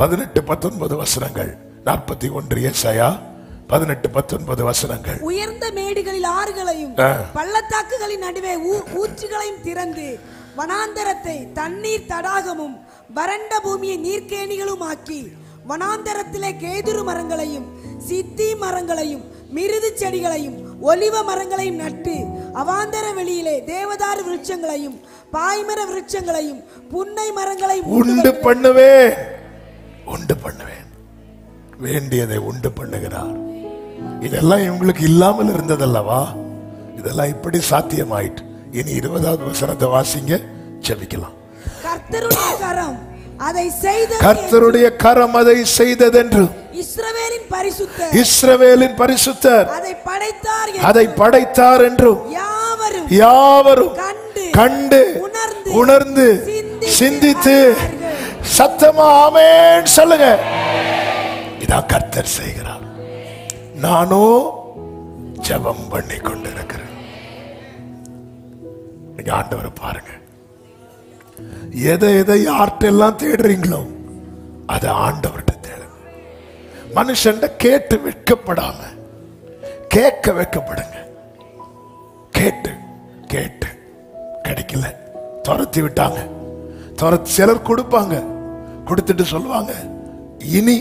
18-19 வசனங்கள். 41 ஏசாயா 18-19 வசனங்கள். உயர்ந்த மேடுகளில் ஆறுகளையும் பள்ளத்தாக்குகளின் நடுவே ஊற்றுகளையும் திறந்து வனாந்தரத்தை தண்ணீர் தடாகமும் வறண்ட பூமியை நீர்க்கேணிகளும் ஆக்கி, வனாந்தரத்திலே கேதுரு மரங்களையும் சித்தி மரங்களையும் மிருது செடிகளையும் ஒலிவ மரங்களையும் நட்டு, அவாந்தர வெளியிலே தேவதாரு விருட்சங்களையும் பாய்மர விருட்சங்களையும் புன்னை மரங்களையும் உண்டு பண்ணுவேன். உண்டு பண்ணுவேன், வேண்டியதை உண்டு பண்ணுகிறார். இதெல்லாம் இவங்களுக்கு இல்லாமல் இருந்ததல்லவா? இதெல்லாம் இப்படி சாத்தியமாயிட்டு. இனி 20வது வசனத்தை வாசிங்க, ஜெபிக்கலாம். கர்த்தருடைய கரம் அதை செய்தது, கர்த்தருடைய கரம் அதை செய்ததென்று இஸ்ரவேலின் பரிசுத்தர், இஸ்ரவேலின் பரிசுத்தர் அதை படைத்தார் என்றும் யாவரும் கண்டு உணர்ந்து சிந்தித்து சத்தமா ஆமென் சொல்லுங்க. இதான் கர்த்தர் செய்கிறார். நானோ ஜெபம் பண்ணி கொண்டிருக்கிறேன். நீங்க ஆண்டவரை பாருங்க. எதை எதை யார்ட்டெல்லாம் தேடுறீங்களோ அதை ஆண்டவர்கிட்ட தேடுங்க. மனுஷன் கேட்டு வெட்கப்படாம கேட்க வைக்கப்படுங்க. கேட்டு கேட்டு கிடைக்கல, துரத்தி விட்டாங்க. சிலர் கொடுப்பாங்க, கொடுத்துட்டு சொல்லுவாங்க இனி.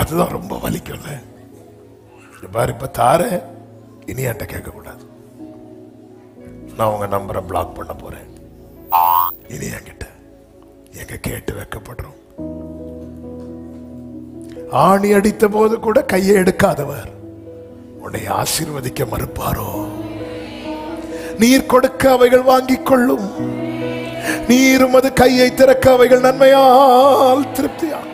அதுதான் ரொம்ப வலிக்கும்ல. பாரு, இப்ப தார, இனி என்கிட்ட கேட்க கூடாது, நான் உங்க நம்பரை பிளாக் பண்ண போறேன். இனி என்கிட்ட எங்க கேட்டு வைக்கப்படுறோம். ஆணி அடித்த போது கூட கையை எடுக்காதவர் உன்னை ஆசீர்வதிக்க மறுப்பாரோ? நீர் கொடுக்க அவைகள் வாங்கிக் கொள்ளும், நீரும் அது கையை திறக்க அவைகள் நன்மையால் திருப்தியாகும்.